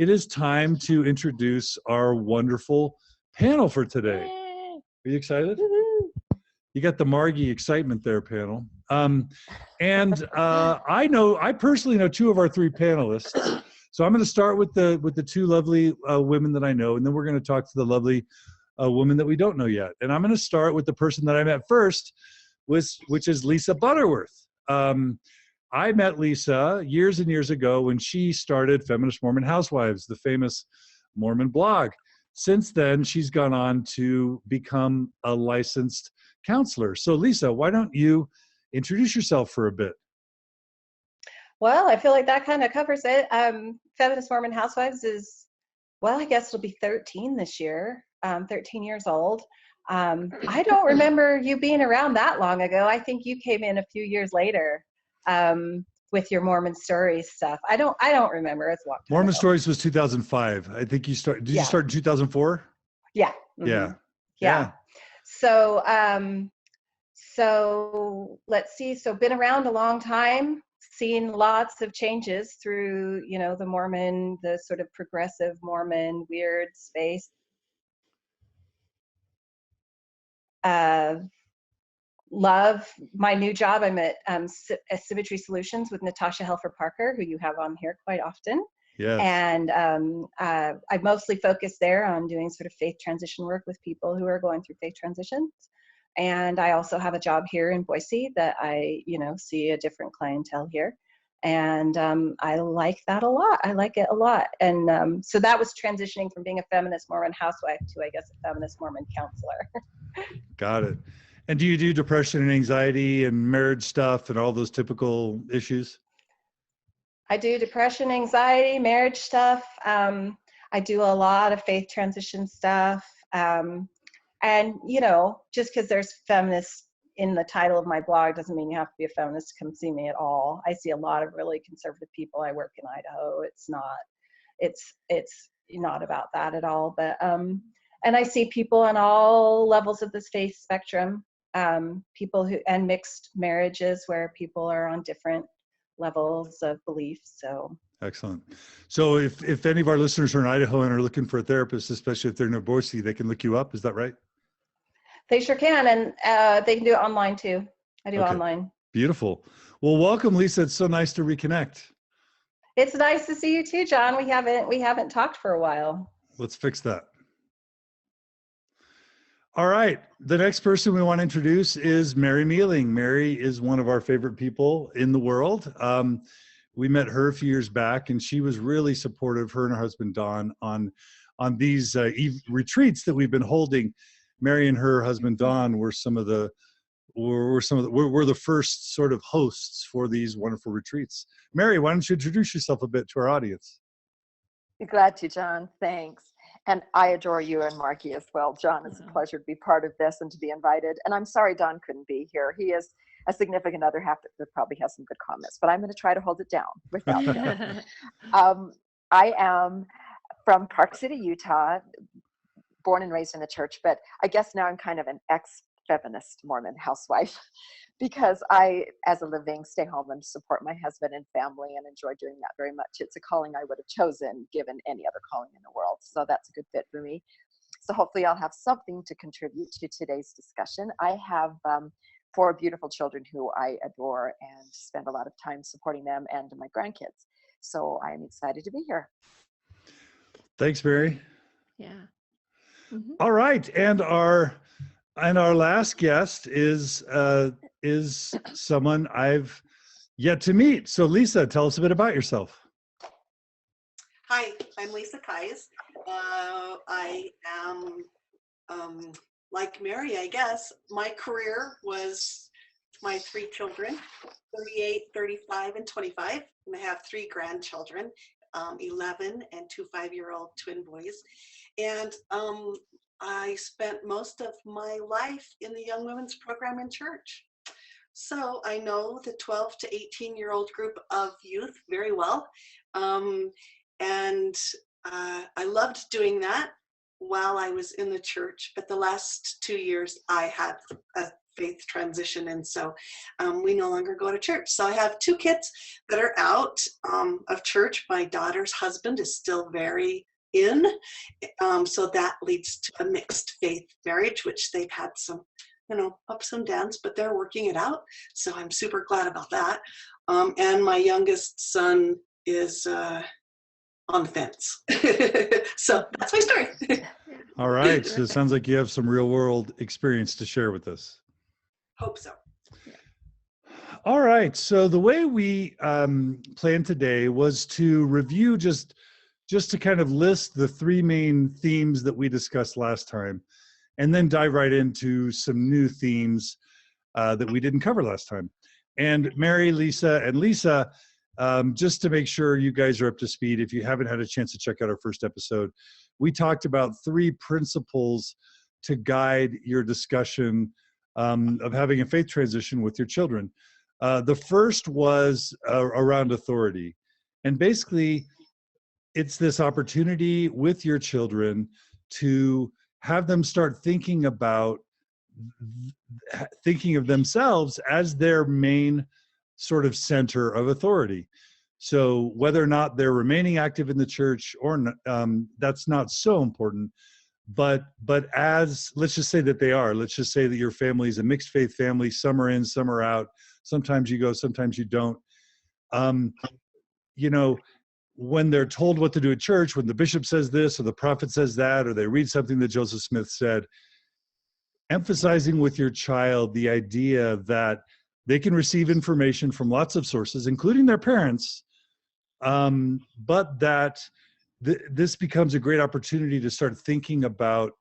it is time to introduce our wonderful panel for today. Are you excited? You got the Margi excitement there, panel. I personally know two of our three panelists. So I'm going to start with the two lovely women that I know, and then we're going to talk to the lovely woman that we don't know yet. And I'm going to start with the person that I met first, which is Lisa Butterworth. I met Lisa years and years ago when she started Feminist Mormon Housewives, the famous Mormon blog. Since then, she's gone on to become a licensed counselor. So Lisa, why don't you introduce yourself for a bit? Well, I feel like that kind of covers it. Feminist Mormon Housewives is, well, I guess it'll be 13 this year, 13 years old. I don't remember you being around that long ago. I think you came in a few years later with your Mormon Stories stuff. I don't remember. It's a long time Mormon ago. Stories was 2005. I think you started. Did you start in 2004? Yeah. Mm-hmm. Yeah. So let's see. So been around a long time, seen lots of changes through, the sort of progressive Mormon weird space. Love my new job. I'm at Symmetry Solutions with Natasha Helfer Parker, who you have on here quite often. Yes. And I mostly focus there on doing sort of faith transition work with people who are going through faith transitions. And I also have a job here in Boise that I, see a different clientele here. And I like that a lot. I like it a lot. And so that was transitioning from being a feminist Mormon housewife to, I guess, a feminist Mormon counselor. Got it. And do you do depression and anxiety and marriage stuff and all those typical issues? I do depression, anxiety, marriage stuff. I do a lot of faith transition stuff. And, just because there's feminist in the title of my blog doesn't mean you have to be a feminist to come see me at all. I see a lot of really conservative people. I work in Idaho. It's not about that at all. But, and I see people on all levels of this faith spectrum, and mixed marriages where people are on different levels of belief. So excellent. So if any of our listeners are in Idaho and are looking for a therapist, especially if they're near Boise, they can look you up. Is that right? They sure can. And they can do it online too. I do online. Beautiful. Well, welcome, Lisa. It's so nice to reconnect. It's nice to see you too, John. We haven't talked for a while. Let's fix that. All right. The next person we want to introduce is Mary Mealing. Mary is one of our favorite people in the world. We met her a few years back, and she was really supportive, her and her husband, Don, on these retreats that we've been holding. Mary and her husband, Don, were the first sort of hosts for these wonderful retreats. Mary, why don't you introduce yourself a bit to our audience? Glad to, John. Thanks. And I adore you and Margi as well. John, it's a pleasure to be part of this and to be invited. And I'm sorry Don couldn't be here. He is a significant other that probably has some good comments, but I'm going to try to hold it down without him. I am from Park City, Utah, born and raised in the church, but I guess now I'm kind of an ex-feminist Mormon housewife because I, as a living, stay home and support my husband and family and enjoy doing that very much. It's a calling I would have chosen given any other calling in the world. So that's a good fit for me. So hopefully I'll have something to contribute to today's discussion. I have 4 beautiful children who I adore and spend a lot of time supporting them and my grandkids. So I'm excited to be here. Thanks, Mary. Yeah. Mm-hmm. All right. And our last guest is someone I've yet to meet. So Lisa, tell us a bit about yourself. Hi, I'm Lisa Kais. I am like Mary, I guess. My career was my 3 children, 38, 35, and 25. And I have 3 grandchildren, 11 and 2 5-year-old twin boys. And I spent most of my life in the Young Women's Program in church. So I know the 12 to 18-year-old group of youth very well. And I loved doing that while I was in the church. But the last 2 years, I had a faith transition. And so we no longer go to church. So I have 2 kids that are out of church. My daughter's husband is still very in. So that leads to a mixed faith marriage, which they've had some, ups and downs, but they're working it out. So I'm super glad about that. And my youngest son is on the fence. So that's my story. All right. So it sounds like you have some real world experience to share with us. Hope so. All right. So the way we planned today was to review just to kind of list the 3 main themes that we discussed last time, and then dive right into some new themes that we didn't cover last time. And Mary, Lisa, and Lisa, just to make sure you guys are up to speed, if you haven't had a chance to check out our first episode, we talked about 3 principles to guide your discussion of having a faith transition with your children. The first was around authority. And basically, it's this opportunity with your children to have them start thinking of themselves as their main sort of center of authority. So whether or not they're remaining active in the church or not, that's not so important. But as, let's just say that they are, let's just say that your family is a mixed faith family, some are in, some are out. Sometimes you go, sometimes you don't. When they're told what to do at church, when the bishop says this or the prophet says that, or they read something that Joseph Smith said, emphasizing with your child the idea that they can receive information from lots of sources, including their parents, but that this becomes a great opportunity to start thinking about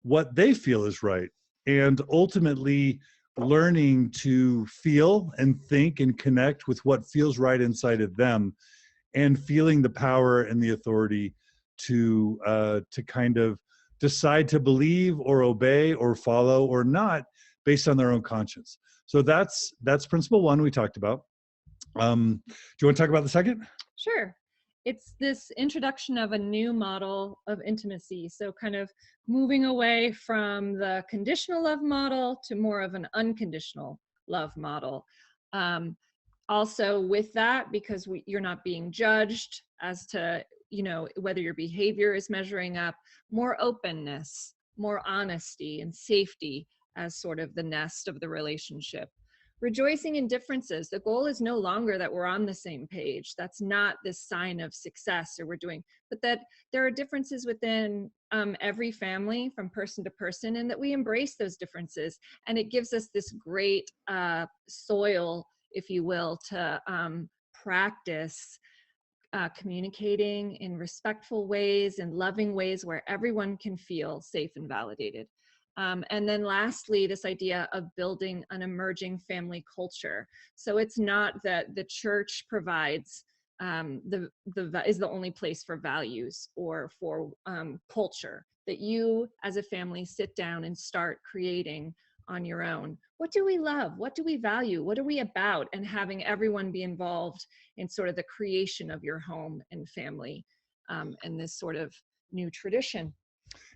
what they feel is right, and ultimately learning to feel and think and connect with what feels right inside of them, and feeling the power and the authority to kind of decide to believe or obey or follow or not based on their own conscience. So that's principle 1 we talked about. Do you want to talk about the second? Sure. It's this introduction of a new model of intimacy. So kind of moving away from the conditional love model to more of an unconditional love model. Also with that, because you're not being judged as to, whether your behavior is measuring up, more openness, more honesty and safety as sort of the nest of the relationship. Rejoicing in differences. The goal is no longer that we're on the same page. That's not this sign of success but that there are differences within every family from person to person, and that we embrace those differences. And it gives us this great soil, if you will, to practice communicating in respectful ways and loving ways where everyone can feel safe and validated. And then lastly, this idea of building an emerging family culture. So it's not that the church provides is the only place for values or for culture, that you as a family sit down and start creating on your own. What do we love? What do we value? What are we about? And having everyone be involved in sort of the creation of your home and family, and this sort of new tradition.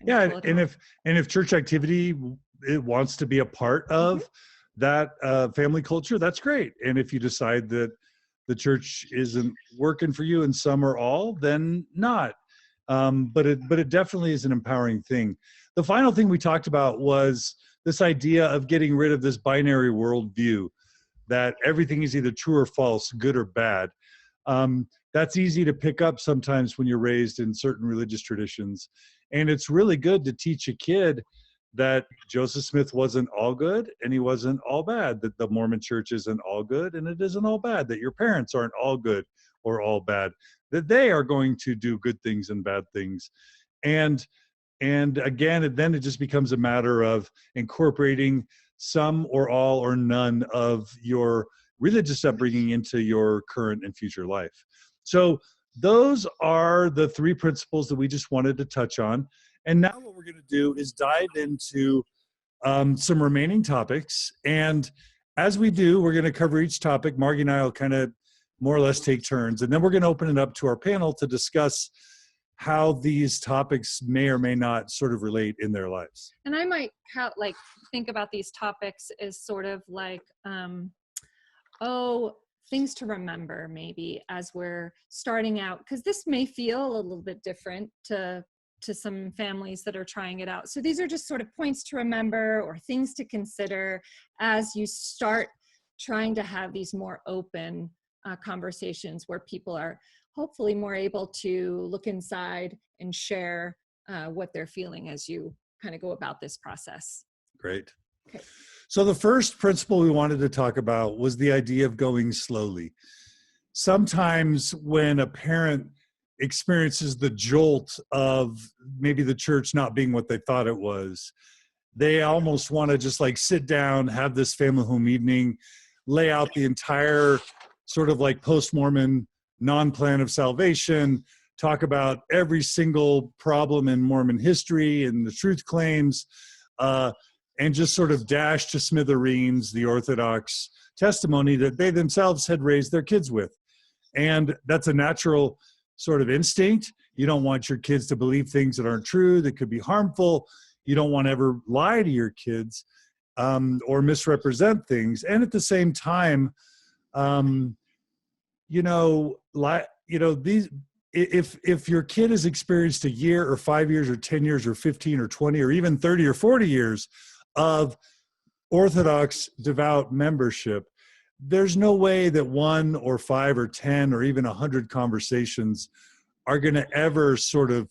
Yeah, and if church activity it wants to be a part of that family culture, that's great. And if you decide that the church isn't working for you in some or all, then not. But it definitely is an empowering thing. The final thing we talked about was this idea of getting rid of this binary worldview, that everything is either true or false, good or bad. That's easy to pick up sometimes when you're raised in certain religious traditions. And it's really good to teach a kid that Joseph Smith wasn't all good and he wasn't all bad, that the Mormon church isn't all good and it isn't all bad, that your parents aren't all good or all bad, that they are going to do good things and bad things. And again, then it just becomes a matter of incorporating some or all or none of your religious upbringing into your current and future life. So those are the 3 principles that we just wanted to touch on. And now what we're going to do is dive into some remaining topics. And as we do, we're going to cover each topic. Margi and I will kind of more or less take turns. And then we're going to open it up to our panel to discuss how these topics may or may not sort of relate in their lives. And I might think about these topics as sort of like, things to remember maybe as we're starting out, because this may feel a little bit different to some families that are trying it out. So these are just sort of points to remember or things to consider as you start trying to have these more open conversations where people are hopefully more able to look inside and share what they're feeling as you kind of go about this process. Great. Okay. So the first principle we wanted to talk about was the idea of going slowly. Sometimes when a parent experiences the jolt of maybe the church not being what they thought it was, they almost want to just like sit down, have this family home evening, lay out the entire sort of like post-Mormon non-plan of salvation, talk about every single problem in Mormon history and the truth claims, and just sort of dash to smithereens the Orthodox testimony that they themselves had raised their kids with. And that's a natural sort of instinct. You don't want your kids to believe things that aren't true, that could be harmful. You don't want to ever lie to your kids or misrepresent things. And at the same time, if your kid has experienced a year or 5 years or 10 years or 15 or 20 or even 30 or 40 years of Orthodox devout membership, there's no way that 1 or 5 or 10 or even 100 conversations are going to ever sort of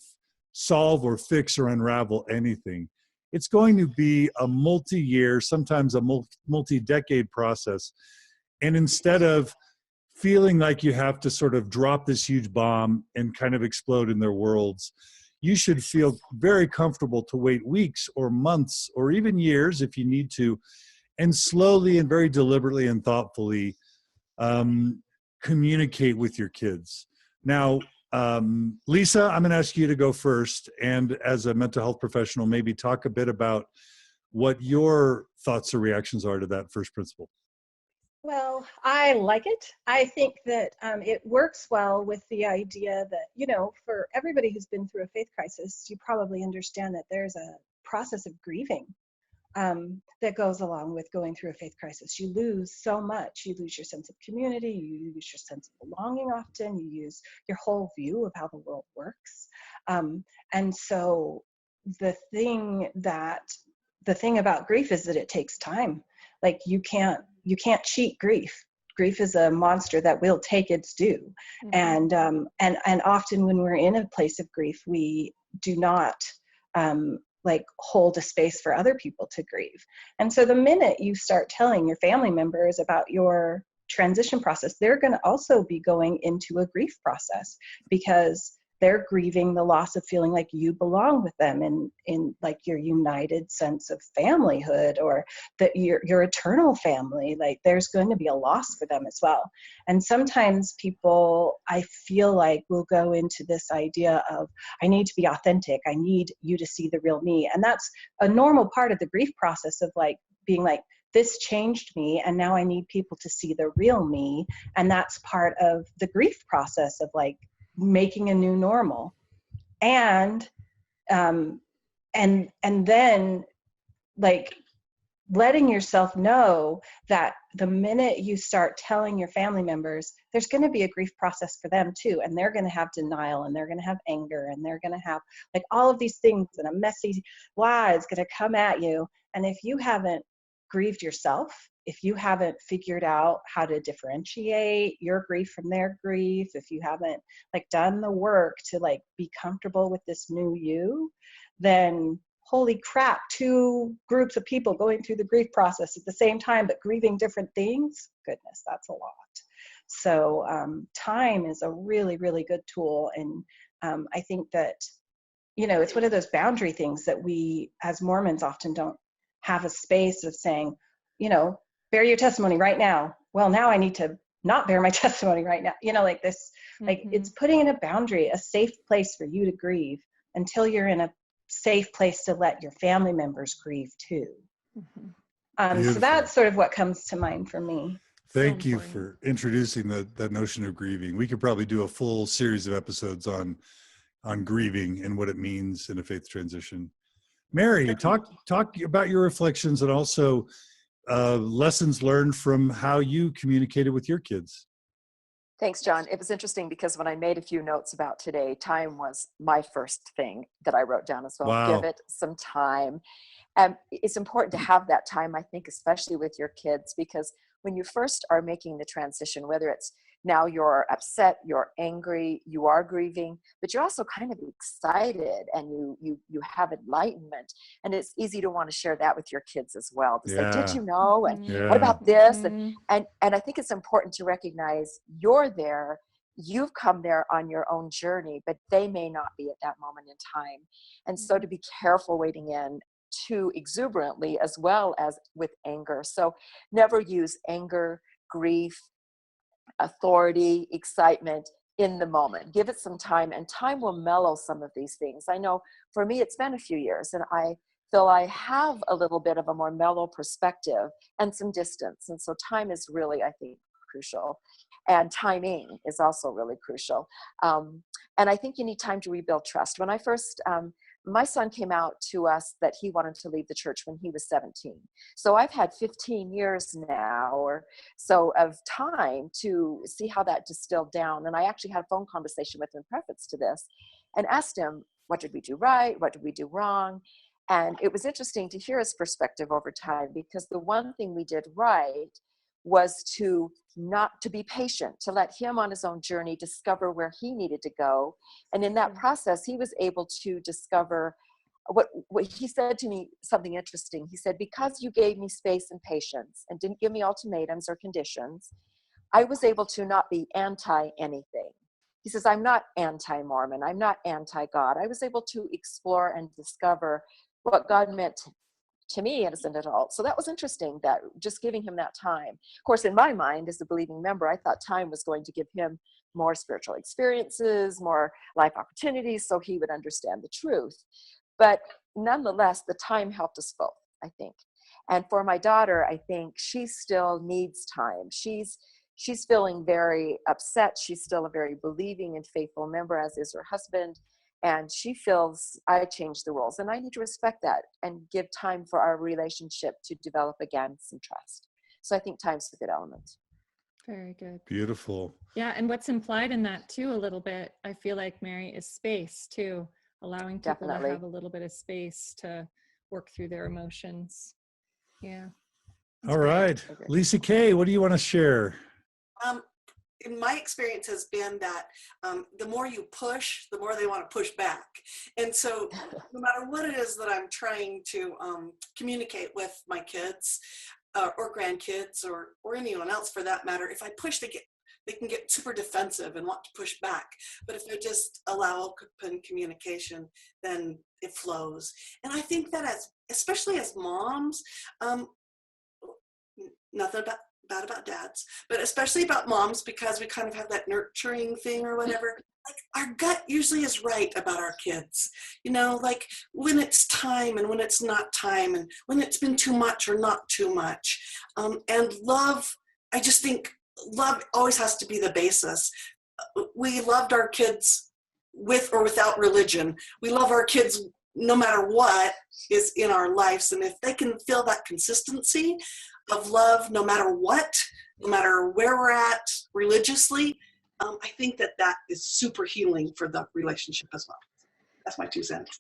solve or fix or unravel anything. It's going to be a multi-year, sometimes a multi-decade process. And instead of feeling like you have to sort of drop this huge bomb and kind of explode in their worlds, you should feel very comfortable to wait weeks or months or even years if you need to, and slowly and very deliberately and thoughtfully communicate with your kids. Now, Lisa, I'm going to ask you to go first, and as a mental health professional, maybe talk a bit about what your thoughts or reactions are to that first principle. Well, I like it. I think that it works well with the idea that, for everybody who's been through a faith crisis, you probably understand that there's a process of grieving that goes along with going through a faith crisis. You lose so much. You lose your sense of community. You lose your sense of belonging often. You lose your whole view of how the world works. And so the thing about grief is that it takes time. Like you can't cheat grief. Grief is a monster that will take its due. Mm-hmm. And often when we're in a place of grief, we do not hold a space for other people to grieve. And so the minute you start telling your family members about your transition process, they're going to also be going into a grief process because they're grieving the loss of feeling like you belong with them in like your united sense of familyhood, or that your eternal family. Like there's going to be a loss for them as well. And sometimes people, I feel like, will go into this idea of, I need to be authentic. I need you to see the real me. And that's a normal part of the grief process of like being like, this changed me and now I need people to see the real me. And that's part of the grief process of like making a new normal. And then like letting yourself know that the minute you start telling your family members, there's going to be a grief process for them too. And they're going to have denial, and they're going to have anger, and they're going to have like all of these things, and a messy lie is going to come at you. And if you haven't grieved yourself, if you haven't figured out how to differentiate your grief from their grief, if you haven't like done the work to like be comfortable with this new you, then holy crap, 2 groups of people going through the grief process at the same time, but grieving different things, goodness, that's a lot. So time is a really, really good tool. And I think that, it's one of those boundary things that we as Mormons often don't have a space of saying, bear your testimony right now. Well, now I need to not bear my testimony right now. Like this, like it's putting in a boundary, a safe place for you to grieve until you're in a safe place to let your family members grieve too. So that's sort of what comes to mind for me. Thank you for introducing that notion of grieving. We could probably do a full series of episodes on on grieving and what it means in a faith transition. Mary, talk about your reflections and also lessons learned from how you communicated with your kids. Thanks, John. It was interesting because when I made a few notes about today, time was my first thing that I wrote down as well. Wow. Give it some time. And it's important to have that time, I think, especially with your kids, because when you first are making the transition, whether it's now you're upset, you're angry, you are grieving, but you're also kind of excited and you have enlightenment. And it's easy to want to share that with your kids as well. To say, did you know? And what about this? And I think it's important to recognize you're there, you've come there on your own journey, but they may not be at that moment in time. And so to be careful wading in too exuberantly as well as with anger. So never use anger, grief, authority, excitement in the moment. Give it some time, and time will mellow some of these things. I know for me, it's been a few years, and I feel I have a little bit of a more mellow perspective and some distance. And so time is really, I think, crucial. And timing is also really crucial. And I think you need time to rebuild trust. When I first, my son came out to us that he wanted to leave the church when he was 17. So I've had 15 years now or so of time to see how that distilled down. And I actually had a phone conversation with him preface to this and asked him, what did we do right? What did we do wrong? And it was interesting to hear his perspective over time, because the one thing we did right was to be patient, to let him on his own journey discover where he needed to go. And in that process, he was able to discover what he said to me, something interesting. He said, because you gave me space and patience and didn't give me ultimatums or conditions, I was able to not be anti anything. He says, I'm not anti-Mormon. I'm not anti-God. I was able to explore and discover what God meant to me as an adult. So that was interesting, that just giving him that time. Of course, in my mind, as a believing member, I thought time was going to give him more spiritual experiences, more life opportunities, so he would understand the truth. But nonetheless, the time helped us both, I think. And for my daughter, I think she still needs time. She's feeling very upset. She's still a very believing and faithful member, as is her husband. And she feels I changed the rules, and I need to respect that and give time for our relationship to develop again some trust. So I think time's a good element. Very good. Beautiful. Yeah, and what's implied in that too, a little bit, I feel like, Mary, is space too, allowing people Definitely. to have a little bit of space to work through their emotions. Yeah. All right. Lisa Kay, what do you want to share? In my experience has been that the more you push, the more they want to push back. And so no matter what it is that I'm trying to communicate with my kids or grandkids or anyone else for that matter, if I push, they can get super defensive and want to push back. But if I just allow open communication, then it flows. And I think that especially as moms, nothing bad about dads, but especially about moms, because we kind of have that nurturing thing or whatever. Like, our gut usually is right about our kids, like when it's time and when it's not time, and when it's been too much or not too much. And love, I just think love always has to be the basis. We loved our kids with or without religion. We love our kids no matter what is in our lives. And if they can feel that consistency of love, no matter what, no matter where we're at religiously, I think that is super healing for the relationship as well. That's my 2 cents.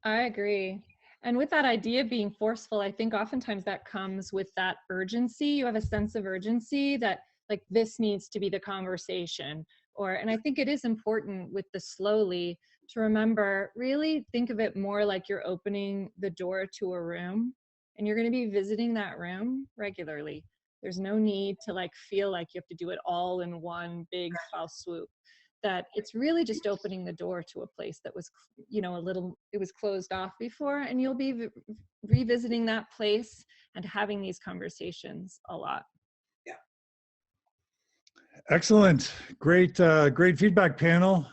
I agree. And with that idea of being forceful, I think oftentimes that comes with that urgency. You have a sense of urgency that, like, this needs to be the conversation. And I think it is important with the slowly to remember, really think of it more like you're opening the door to a room, and you're going to be visiting that room regularly. There's no need to feel like you have to do it all in one big foul swoop. That it's really just opening the door to a place that was, it was closed off before, and you'll be revisiting that place and having these conversations a lot. Yeah. Excellent. Great feedback, panel.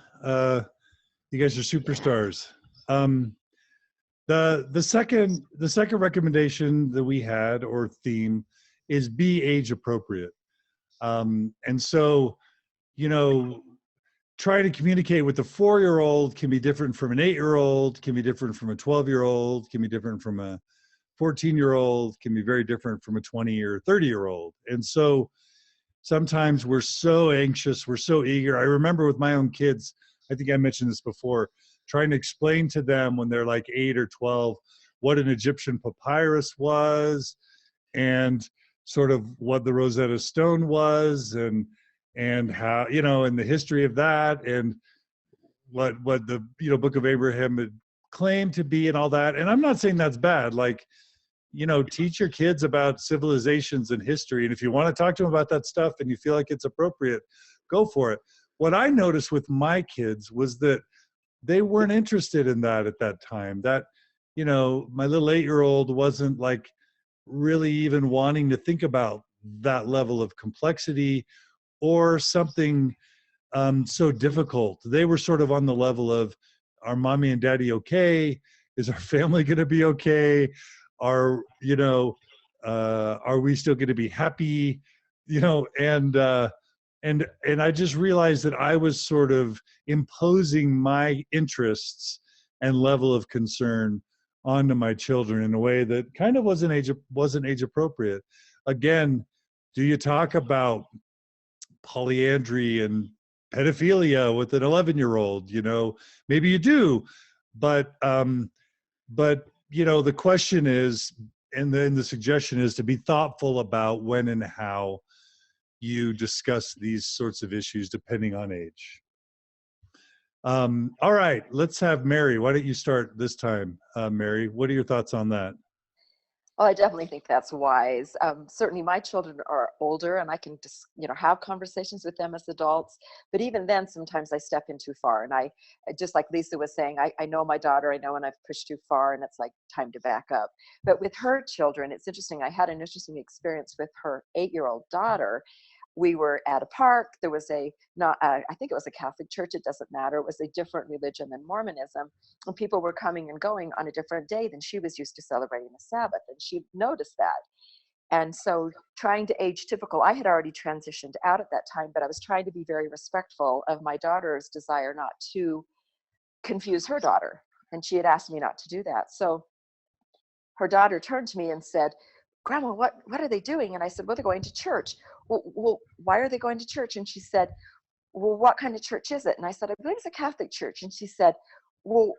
You guys are superstars. The second recommendation that we had, or theme, is be age appropriate. And so, trying to communicate with a 4-year-old can be different from an 8-year-old, can be different from a 12-year-old, can be different from a 14-year-old, can be very different from a 20 or 30-year-old. And so sometimes we're so anxious, we're so eager. I remember with my own kids, I think I mentioned this before, trying to explain to them when they're like 8 or 12 what an Egyptian papyrus was and sort of what the Rosetta Stone was and how, you know, and the history of that and what the, you know, Book of Abraham had claimed to be and all that. And I'm not saying that's bad. Like, you know, teach your kids about civilizations and history. And if you want to talk to them about that stuff and you feel like it's appropriate, go for it. What I noticed with my kids was that they weren't interested in that at that time. That, you know, my little 8-year-old wasn't like really even wanting to think about that level of complexity or something so difficult. They were sort of on the level of, are mommy and daddy okay? Is our family going to be okay? Are, you know, are we still going to be happy? You know, and I just realized that I was sort of imposing my interests and level of concern onto my children in a way that kind of wasn't age appropriate. Again, do you talk about polyandry and pedophilia with an 11-year-old? You know, maybe you do, but you know, the question is, and then the suggestion is to be thoughtful about when and how you discuss these sorts of issues depending on age. All right, let's have Mary. Why don't you start this time, Mary? What are your thoughts on that? Oh, I definitely think that's wise. Certainly my children are older and I can just, you know, have conversations with them as adults. But even then, sometimes I step in too far. And I, just like Lisa was saying, I know my daughter, I know when I've pushed too far and it's like time to back up. But with her children, it's interesting. I had an interesting experience with her 8-year-old daughter. We were at a park. There was I think it was a Catholic church. It doesn't matter. It was a different religion than Mormonism. And people were coming and going on a different day than she was used to celebrating the Sabbath. And she noticed that. And so trying to age typical, I had already transitioned out at that time, but I was trying to be very respectful of my daughter's desire not to confuse her daughter. And she had asked me not to do that. So her daughter turned to me and said, "Grandma, what are they doing?" And I said, "Well, they're going to church." Well, why are they going to church? And she said, "Well, what kind of church is it?" And I said, "I believe it's a Catholic church." And she said, "Well,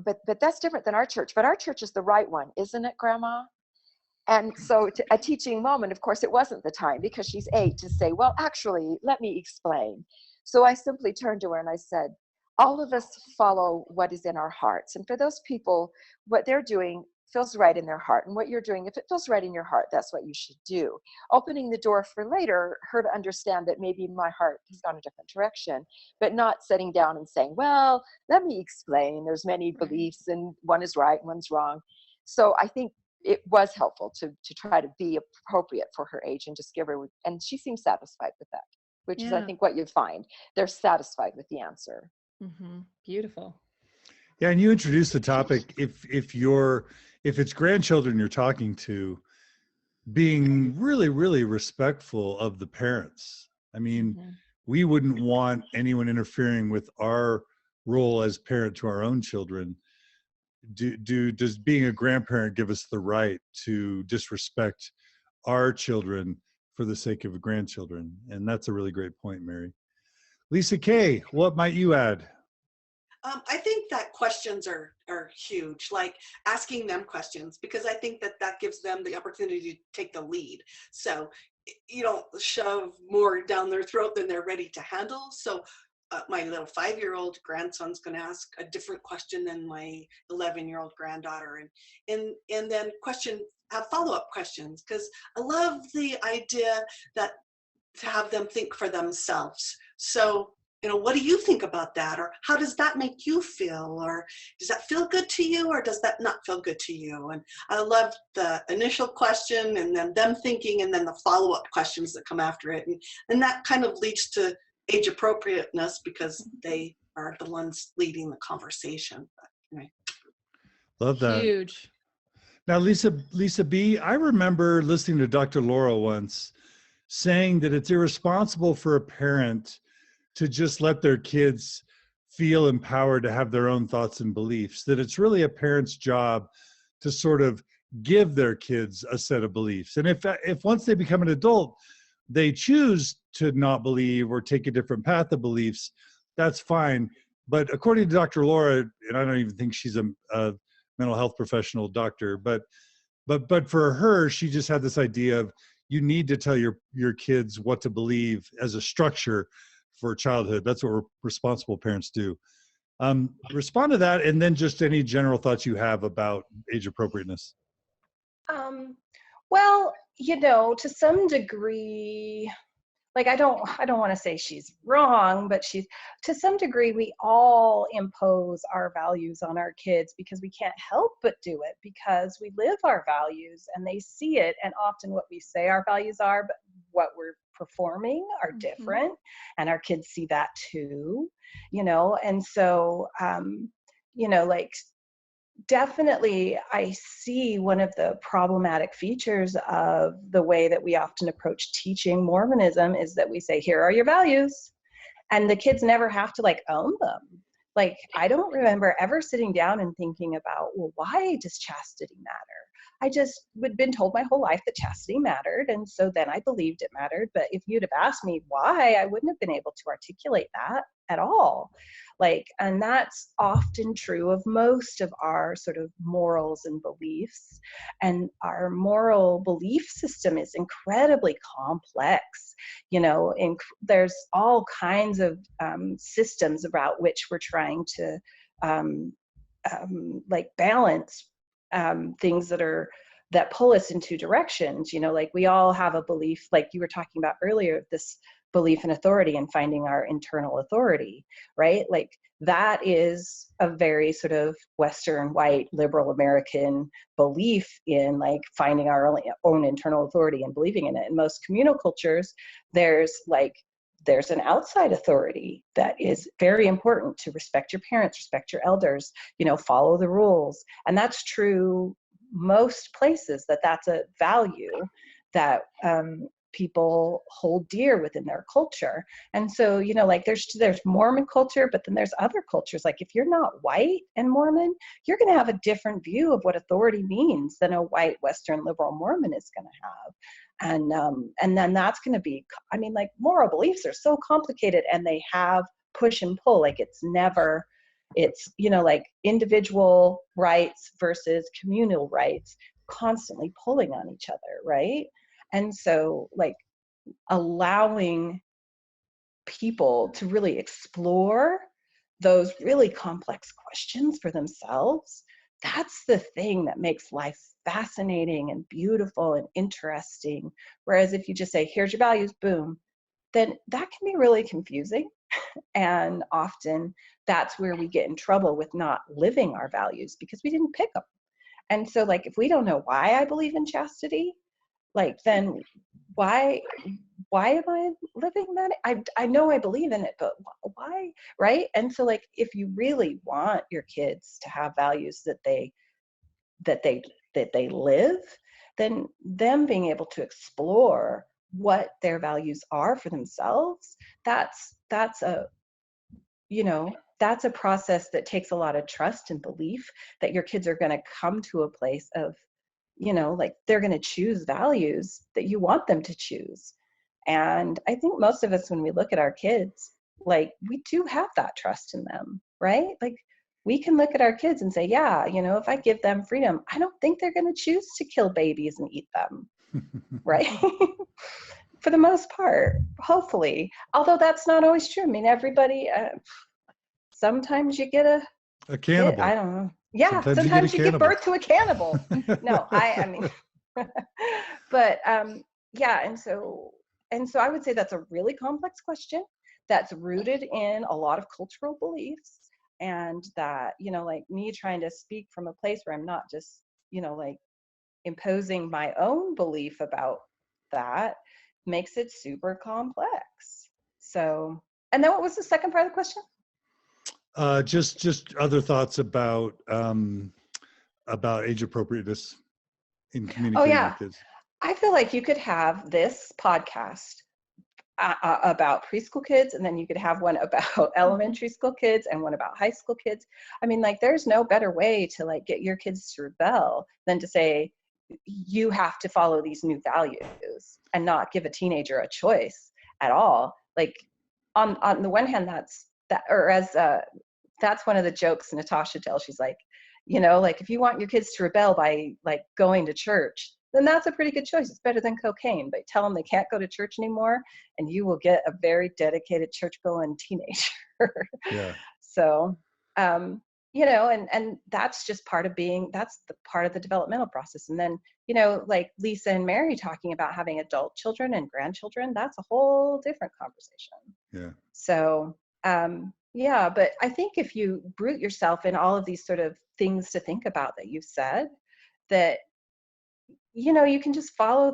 but that's different than our church. But our church is the right one, isn't it, Grandma?" And so a teaching moment, of course, it wasn't the time because she's 8 to say, "Well, actually, let me explain." So I simply turned to her and I said, all of us follow what is in our hearts. And for those people, what they're doing feels right in their heart. And what you're doing, if it feels right in your heart, that's what you should do. Opening the door for later, her to understand that maybe my heart has gone a different direction, but not sitting down and saying, "Well, let me explain. There's many beliefs and one is right, one's wrong." So I think it was helpful to try to be appropriate for her age and just give her, and she seems satisfied with that, which is, I think, what you find. They're satisfied with the answer. Mm-hmm. Beautiful. Yeah, and you introduced the topic, if it's grandchildren you're talking to, being really, really respectful of the parents. I mean, we wouldn't want anyone interfering with our role as parent to our own children. Does being a grandparent give us the right to disrespect our children for the sake of grandchildren? And that's a really great point, Mary. Lisa Kay, what might you add? I think that questions are huge, like asking them questions, because I think that gives them the opportunity to take the lead. So you don't shove more down their throat than they're ready to handle. So my little 5-year-old grandson's going to ask a different question than my 11-year-old granddaughter, and then have follow-up questions, because I love the idea that to have them think for themselves. So, you know, what do you think about that? Or how does that make you feel? Or does that feel good to you? Or does that not feel good to you? And I love the initial question and then them thinking and then the follow-up questions that come after it. And that kind of leads to age appropriateness because they are the ones leading the conversation. But anyway. Love that. Huge. Now, Lisa B., I remember listening to Dr. Laura once saying that it's irresponsible for a parent to just let their kids feel empowered to have their own thoughts and beliefs, that it's really a parent's job to sort of give their kids a set of beliefs. And if once they become an adult, they choose to not believe or take a different path of beliefs, that's fine. But according to Dr. Laura, and I don't even think she's a mental health professional doctor, but for her, she just had this idea of you need to tell your kids what to believe as a structure for childhood. That's what responsible parents do. Respond to that, and then just any general thoughts you have about age appropriateness. Well, to some degree, like I don't want to say she's wrong, but to some degree, we all impose our values on our kids because we can't help but do it, because we live our values and they see it. And often what we say our values are, but what we're performing are different, and our kids see that too, and so, like, definitely I see one of the problematic features of the way that we often approach teaching Mormonism is that we say, here are your values, and the kids never have to like own them. Like, I don't remember ever sitting down and thinking about, well, why does chastity matter? I just had been told my whole life that chastity mattered, and so then I believed it mattered. But if you'd have asked me why, I wouldn't have been able to articulate that at all. And that's often true of most of our sort of morals and beliefs. And our moral belief system is incredibly complex. There's all kinds of systems about which we're trying to balance things that pull us in two directions. Like, we all have a belief, like you were talking about earlier, this belief in authority and finding our internal authority, right? Like, that is a very sort of Western, white, liberal American belief in like finding our own internal authority and believing in it. In most communal cultures, there's an outside authority that is very important, to respect your parents, respect your elders, follow the rules. And that's true most places, that's a value that people hold dear within their culture. And so, like, there's Mormon culture, but then there's other cultures. Like, if you're not white and Mormon, you're going to have a different view of what authority means than a white Western liberal Mormon is going to have. And then that's going to be, like, moral beliefs are so complicated, and they have push and pull. Like, it's like individual rights versus communal rights constantly pulling on each other, right? And so, like, allowing people to really explore those really complex questions for themselves, that's the thing that makes life fascinating and beautiful and interesting. Whereas if you just say, here's your values, boom, then that can be really confusing. And often that's where we get in trouble with not living our values, because we didn't pick them. And so, like, if we don't know why I believe in chastity, like, then why am I living that? I know I believe in it, but why, right? And so, like, if you really want your kids to have values that they live, then them being able to explore what their values are for themselves, that's a process that takes a lot of trust and belief that your kids are going to come to a place of, like, they're going to choose values that you want them to choose. And I think most of us, when we look at our kids, like, we do have that trust in them, right? Like, we can look at our kids and say, yeah, if I give them freedom, I don't think they're going to choose to kill babies and eat them, right? For the most part, hopefully. Although that's not always true. I mean, everybody, sometimes you get a cannibal. I don't know. Yeah, sometimes you give birth to a cannibal. No, I mean, but yeah, and so I would say that's a really complex question that's rooted in a lot of cultural beliefs, and that, like, me trying to speak from a place where I'm not just, like, imposing my own belief about that makes it super complex. So, and then what was the second part of the question? Just other thoughts about age appropriateness in communicating with kids. I feel like you could have this podcast about preschool kids, and then you could have one about elementary school kids and one about high school kids. I mean, like, there's no better way to like get your kids to rebel than to say, you have to follow these new values, and not give a teenager a choice at all. Like, on the one hand, that's one of the jokes Natasha tells. She's like, like, if you want your kids to rebel by like going to church, then that's a pretty good choice. It's better than cocaine. But tell them they can't go to church anymore, and you will get a very dedicated church-going teenager. Yeah. So, and that's just that's the part of the developmental process. And then, like Lisa and Mary talking about having adult children and grandchildren, that's a whole different conversation. Yeah. So, yeah, but I think if you root yourself in all of these sort of things to think about that you've said, that, you can just follow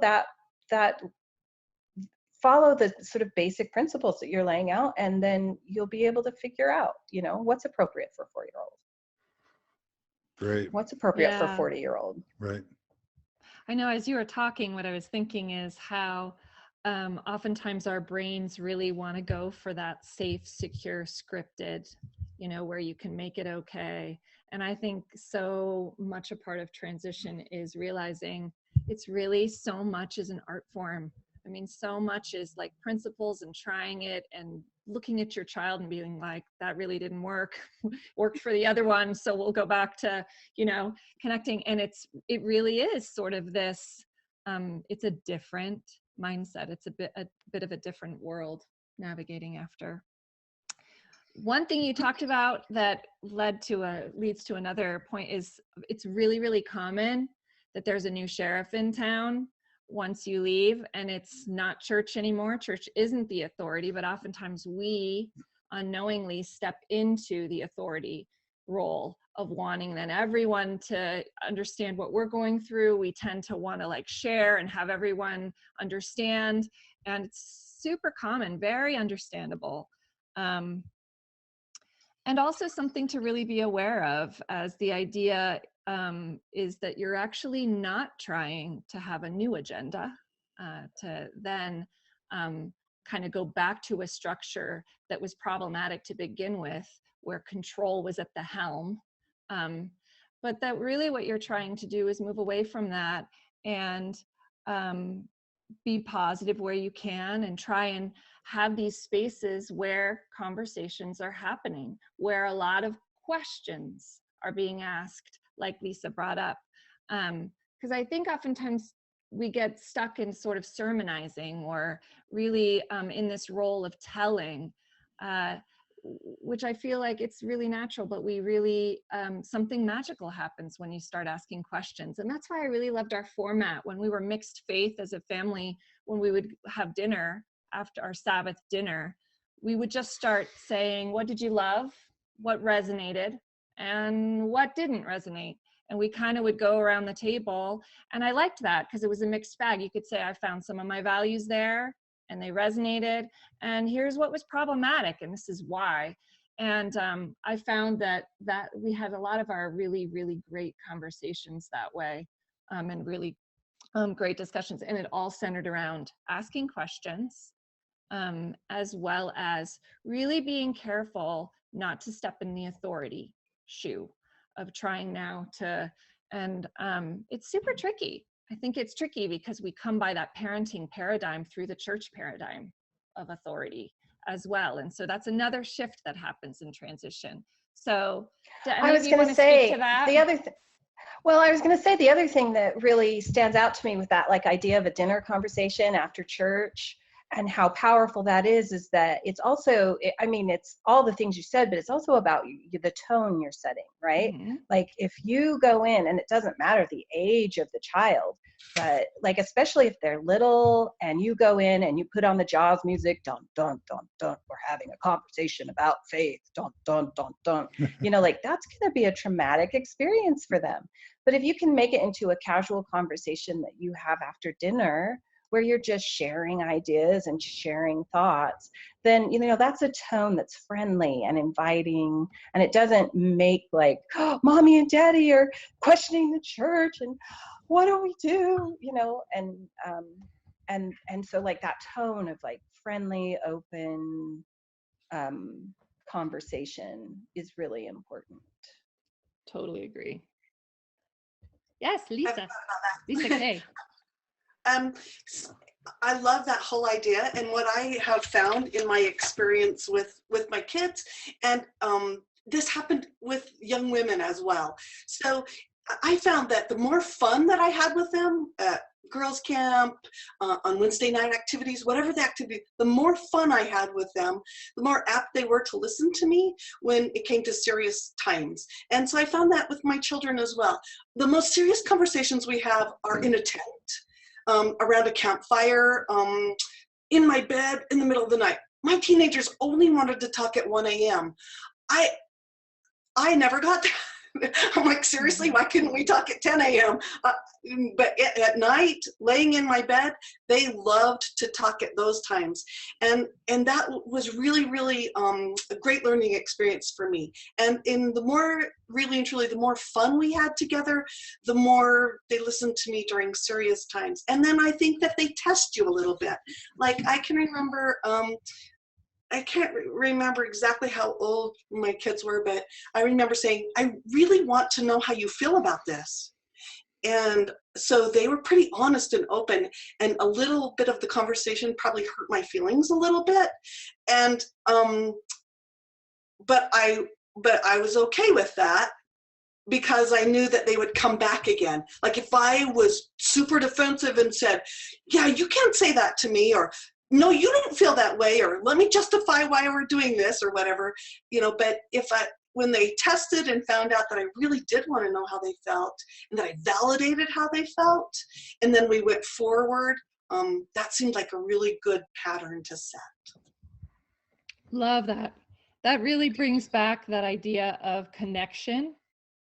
follow the sort of basic principles that you're laying out, and then you'll be able to figure out, what's appropriate for a 4-year-old. Great. What's appropriate for a 40-year-old. Right. I know, as you were talking, what I was thinking is how oftentimes our brains really want to go for that safe, secure, scripted, where you can make it okay. And I think so much a part of transition is realizing it's really so much as an art form. I mean, so much is like principles and trying it and looking at your child and being like, that really didn't work, worked for the other one. So we'll go back to, connecting. And it really is sort of this, it's a different mindset. It's a bit of a different world navigating after. One thing you talked about that leads to another point is it's really, really common that there's a new sheriff in town once you leave, and it's not church anymore. Church isn't the authority, but oftentimes we unknowingly step into the authority role of wanting then everyone to understand what we're going through. We tend to want to like share and have everyone understand, and it's super common, very understandable. And also something to really be aware of, as the idea is that you're actually not trying to have a new agenda, to then kind of go back to a structure that was problematic to begin with, where control was at the helm. But that really what you're trying to do is move away from that and be positive where you can, and try and have these spaces where conversations are happening, where a lot of questions are being asked, like Lisa brought up. Because I think oftentimes we get stuck in sort of sermonizing, or really in this role of telling, which I feel like it's really natural, but we really, something magical happens when you start asking questions. And that's why I really loved our format when we were mixed faith as a family. When we would have dinner after our Sabbath dinner, we would just start saying, what did you love? What resonated? And what didn't resonate? And we kind of would go around the table. And I liked that because it was a mixed bag. You could say, I found some of my values there and they resonated. And here's what was problematic, and this is why. And I found that we had a lot of our really, really great conversations that way, and really great discussions. And it all centered around asking questions, as well as really being careful not to step in the authority shoe of trying now to, and it's super tricky. I think it's tricky because we come by that parenting paradigm through the church paradigm of authority as well. And so that's another shift that happens in transition. So I was going to say the other thing. Well, I was going to say the other thing that really stands out to me with that like idea of a dinner conversation after church, and how powerful that is that it's also, I mean, it's all the things you said, but it's also about the tone you're setting, right? Mm-hmm. Like if you go in, and it doesn't matter the age of the child, but like, especially if they're little, and you go in and you put on the Jaws music, dun, dun, dun, dun, we're having a conversation about faith, dun, dun, dun, dun, like that's going to be a traumatic experience for them. But if you can make it into a casual conversation that you have after dinner, where you're just sharing ideas and sharing thoughts, then, that's a tone that's friendly and inviting, and it doesn't make like, oh, mommy and daddy are questioning the church and what do we do, and so like that tone of like friendly, open conversation is really important. Totally agree. Yes, I've Lisa. thought about that. Lisa Kay. I love that whole idea, and what I have found in my experience with my kids, and this happened with young women as well. So I found that the more fun that I had with them at girls camp, on Wednesday night activities, whatever the activity, the more fun I had with them, the more apt they were to listen to me when it came to serious times. And so I found that with my children as well. The most serious conversations we have are in a tent, around a campfire, in my bed in the middle of the night. My teenagers only wanted to talk at 1 a.m. I never got that. I'm like, seriously, why couldn't we talk at 10 a.m.? But at night, laying in my bed, they loved to talk at those times. And that was really, really a great learning experience for me. And in the more, really and truly, the more fun we had together, the more they listened to me during serious times. And then I think that they test you a little bit. Like I can remember, I can't remember exactly how old my kids were, but I remember saying, I really want to know how you feel about this. And so they were pretty honest and open, and a little bit of the conversation probably hurt my feelings a little bit. And, but I was okay with that because I knew that they would come back again. Like if I was super defensive and said, yeah, you can't say that to me, or no, you don't feel that way, or let me justify why we're doing this or whatever, but when they tested and found out that I really did want to know how they felt and that I validated how they felt, and then we went forward, that seemed like a really good pattern to set. Love that. That really brings back that idea of connection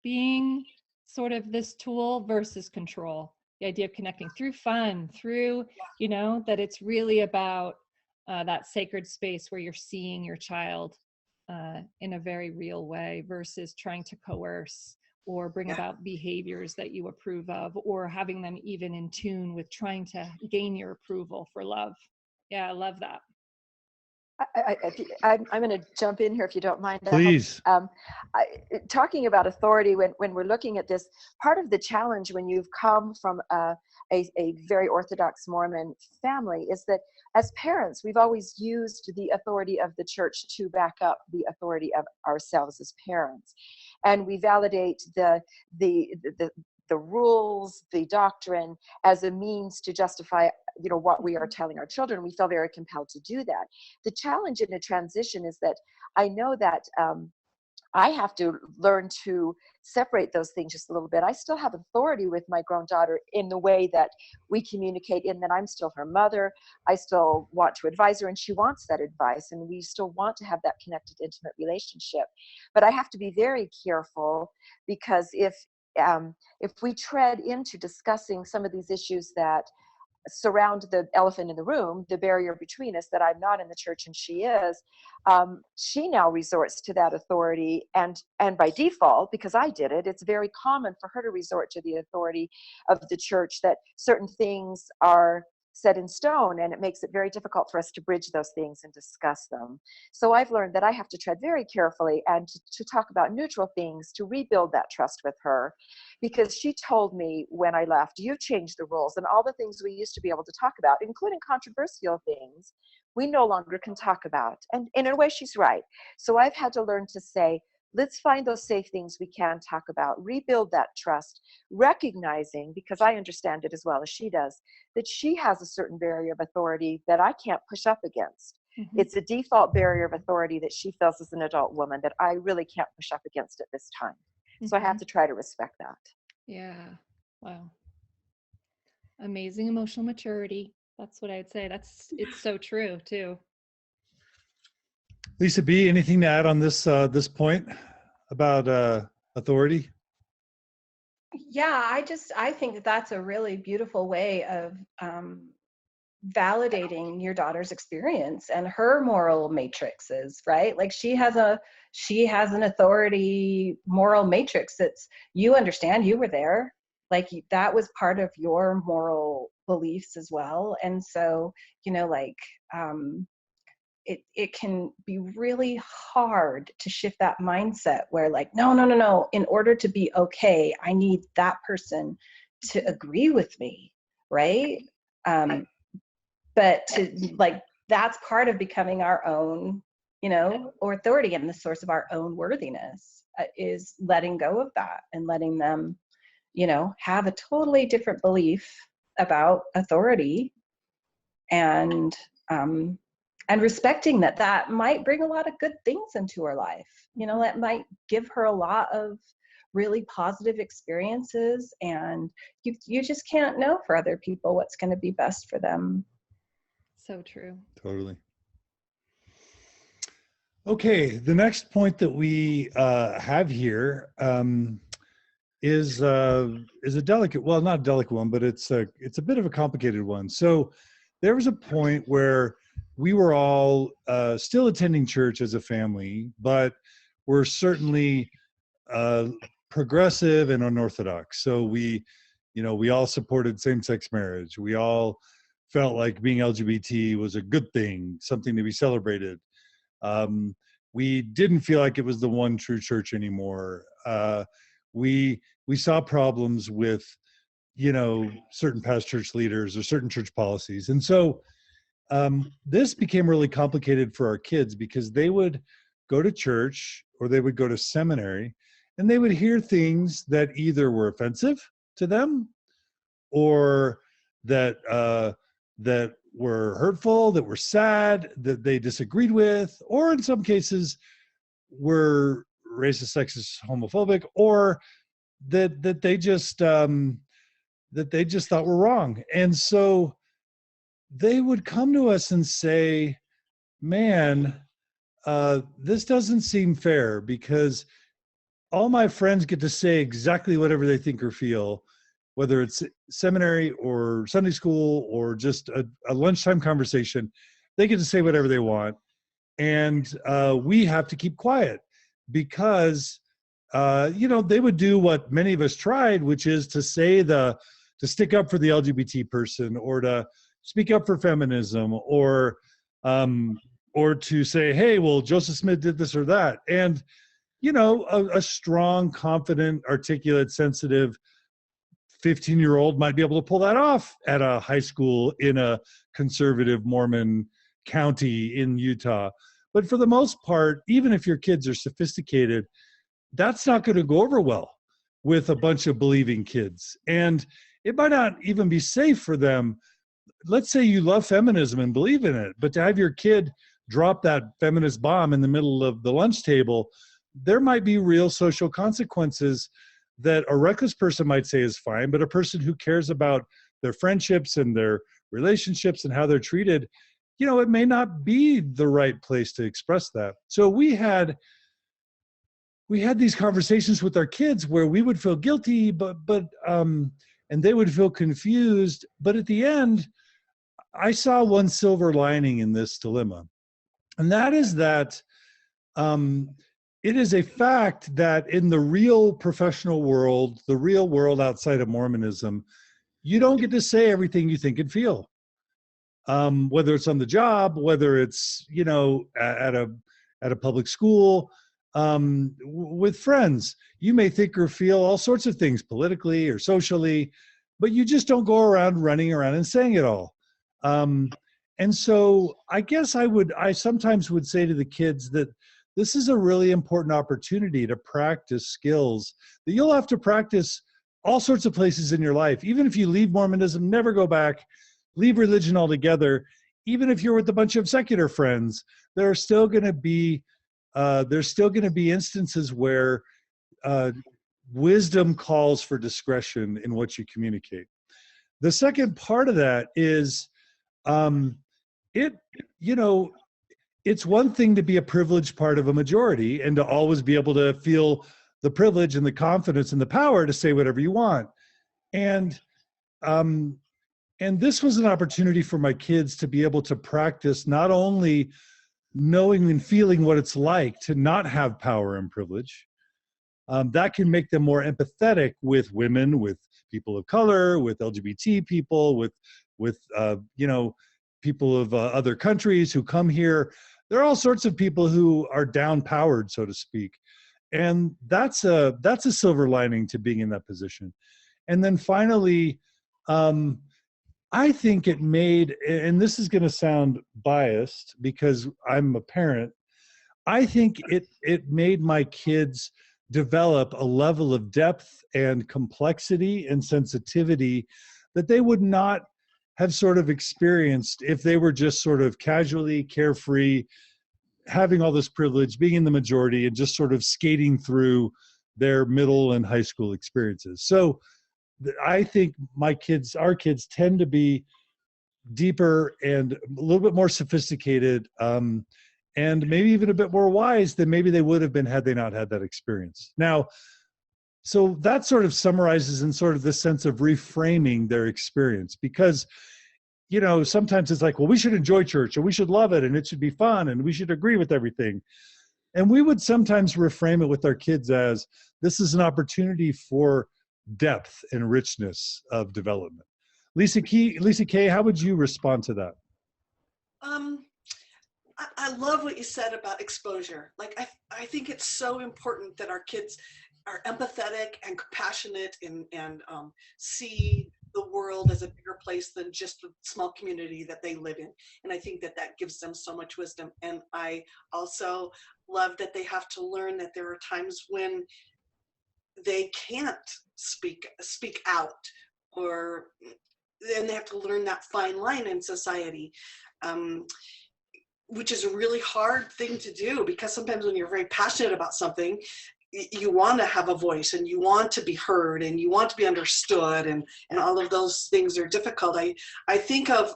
being sort of this tool versus control. The idea of connecting through fun, through, that it's really about that sacred space where you're seeing your child in a very real way versus trying to coerce or bring about behaviors that you approve of, or having them even in tune with trying to gain your approval for love. Yeah, I love that. I'm going to jump in here if you don't mind. Please. Talking about authority, when we're looking at this, part of the challenge when you've come from a very Orthodox Mormon family is that as parents, we've always used the authority of the church to back up the authority of ourselves as parents. And we validate the rules, the doctrine as a means to justify what we are telling our children. We feel very compelled to do that. The challenge in a transition is that I know that I have to learn to separate those things just a little bit. I still have authority with my grown daughter in the way that we communicate, in that I'm still her mother. I still want to advise her, and she wants that advice, and we still want to have that connected, intimate relationship. But I have to be very careful, because if we tread into discussing some of these issues that surround the elephant in the room, the barrier between us, that I'm not in the church and she is, she now resorts to that authority, and by default, because I did it, it's very common for her to resort to the authority of the church, that certain things are set in stone, and it makes it very difficult for us to bridge those things and discuss them. So I've learned that I have to tread very carefully and to talk about neutral things, to rebuild that trust with her, because she told me when I left, you've changed the rules, and all the things we used to be able to talk about, including controversial things, we no longer can talk about. And in a way, she's right. So I've had to learn to say, let's find those safe things we can talk about, rebuild that trust, recognizing, because I understand it as well as she does, that she has a certain barrier of authority that I can't push up against. Mm-hmm. It's a default barrier of authority that she feels as an adult woman that I really can't push up against at this time. Mm-hmm. So I have to try to respect that. Yeah. Wow. Amazing emotional maturity. That's what I would say. It's so true too. Lisa B., anything to add on this point about authority? Yeah, I think that's a really beautiful way of validating your daughter's experience and her moral matrices, right? Like she has an authority moral matrix that's, you understand, you were there, like that was part of your moral beliefs as well. And so, you know, like it can be really hard to shift that mindset where like, no, in order to be okay, I need that person to agree with me, right? But to like, that's part of becoming our own, you know, or authority, and the source of our own worthiness is letting go of that and letting them, you know, have a totally different belief about authority, and respecting that that might bring a lot of good things into her life. You know, that might give her a lot of really positive experiences, and you just can't know for other people what's going to be best for them. So true. Totally. Okay, the next point that we have here is a delicate, well, not a delicate one, but it's a bit of a complicated one. So there was a point where we were all still attending church as a family, but we're certainly progressive and unorthodox. So we all supported same-sex marriage. We all felt like being LGBT was a good thing, something to be celebrated. We didn't feel like it was the one true church anymore. We saw problems with, you know, certain past church leaders or certain church policies. And so this became really complicated for our kids, because they would go to church or they would go to seminary and they would hear things that either were offensive to them, or that were hurtful, that were sad, that they disagreed with, or in some cases were racist, sexist, homophobic, or that they just thought were wrong. And so they would come to us and say, man, this doesn't seem fair, because all my friends get to say exactly whatever they think or feel, whether it's seminary or Sunday school or just a lunchtime conversation. They get to say whatever they want. And we have to keep quiet, because, you know, they would do what many of us tried, which is to stick up for the LGBT person, or to speak up for feminism, or to say, hey, well, Joseph Smith did this or that. And, you know, a strong, confident, articulate, sensitive 15-year-old might be able to pull that off at a high school in a conservative Mormon county in Utah. But for the most part, even if your kids are sophisticated, that's not going to go over well with a bunch of believing kids. And it might not even be safe for them. Let's say you love feminism and believe in it, but to have your kid drop that feminist bomb in the middle of the lunch table, there might be real social consequences that a reckless person might say is fine, but a person who cares about their friendships and their relationships and how they're treated, you know, it may not be the right place to express that. So we had these conversations with our kids where we would feel guilty, and they would feel confused. But at the end, I saw one silver lining in this dilemma. And that is that it is a fact that in the real professional world, the real world outside of Mormonism, you don't get to say everything you think and feel. Whether it's on the job, whether it's, you know, at a public school, with friends, you may think or feel all sorts of things politically or socially, but you just don't go around running around and saying it all. And so I guess I sometimes would say to the kids that this is a really important opportunity to practice skills that you'll have to practice all sorts of places in your life. Even if you leave Mormonism, never go back, leave religion altogether. Even if you're with a bunch of secular friends, there are still going to be instances where wisdom calls for discretion in what you communicate. The second part of that is, it's one thing to be a privileged part of a majority and to always be able to feel the privilege and the confidence and the power to say whatever you want. And this was an opportunity for my kids to be able to practice not only knowing and feeling what it's like to not have power and privilege. That can make them more empathetic with women, with people of color, with LGBT people, with you know, people of other countries who come here. There are all sorts of people who are down-powered, so to speak. And that's a silver lining to being in that position. And then finally, I think it made, and this is going to sound biased because I'm a parent, I think it made my kids develop a level of depth and complexity and sensitivity that they would not have sort of experienced if they were just sort of casually carefree, having all this privilege, being in the majority, and just sort of skating through their middle and high school experiences. So I think our kids tend to be deeper and a little bit more sophisticated, and maybe even a bit more wise than maybe they would have been had they not had that experience. Now, so that sort of summarizes in sort of this sense of reframing their experience, because, you know, sometimes it's like, well, we should enjoy church and we should love it and it should be fun and we should agree with everything. And we would sometimes reframe it with our kids as, this is an opportunity for depth and richness of development. Lisa Kay, how would you respond to that? I love what you said about exposure. Like, I think it's so important that our kids are empathetic and compassionate and see the world as a bigger place than just the small community that they live in. And I think that gives them so much wisdom. And I also love that they have to learn that there are times when they can't speak out, or then they have to learn that fine line in society, which is a really hard thing to do, because sometimes when you're very passionate about something, you want to have a voice and you want to be heard and you want to be understood, and all of those things are difficult. I think of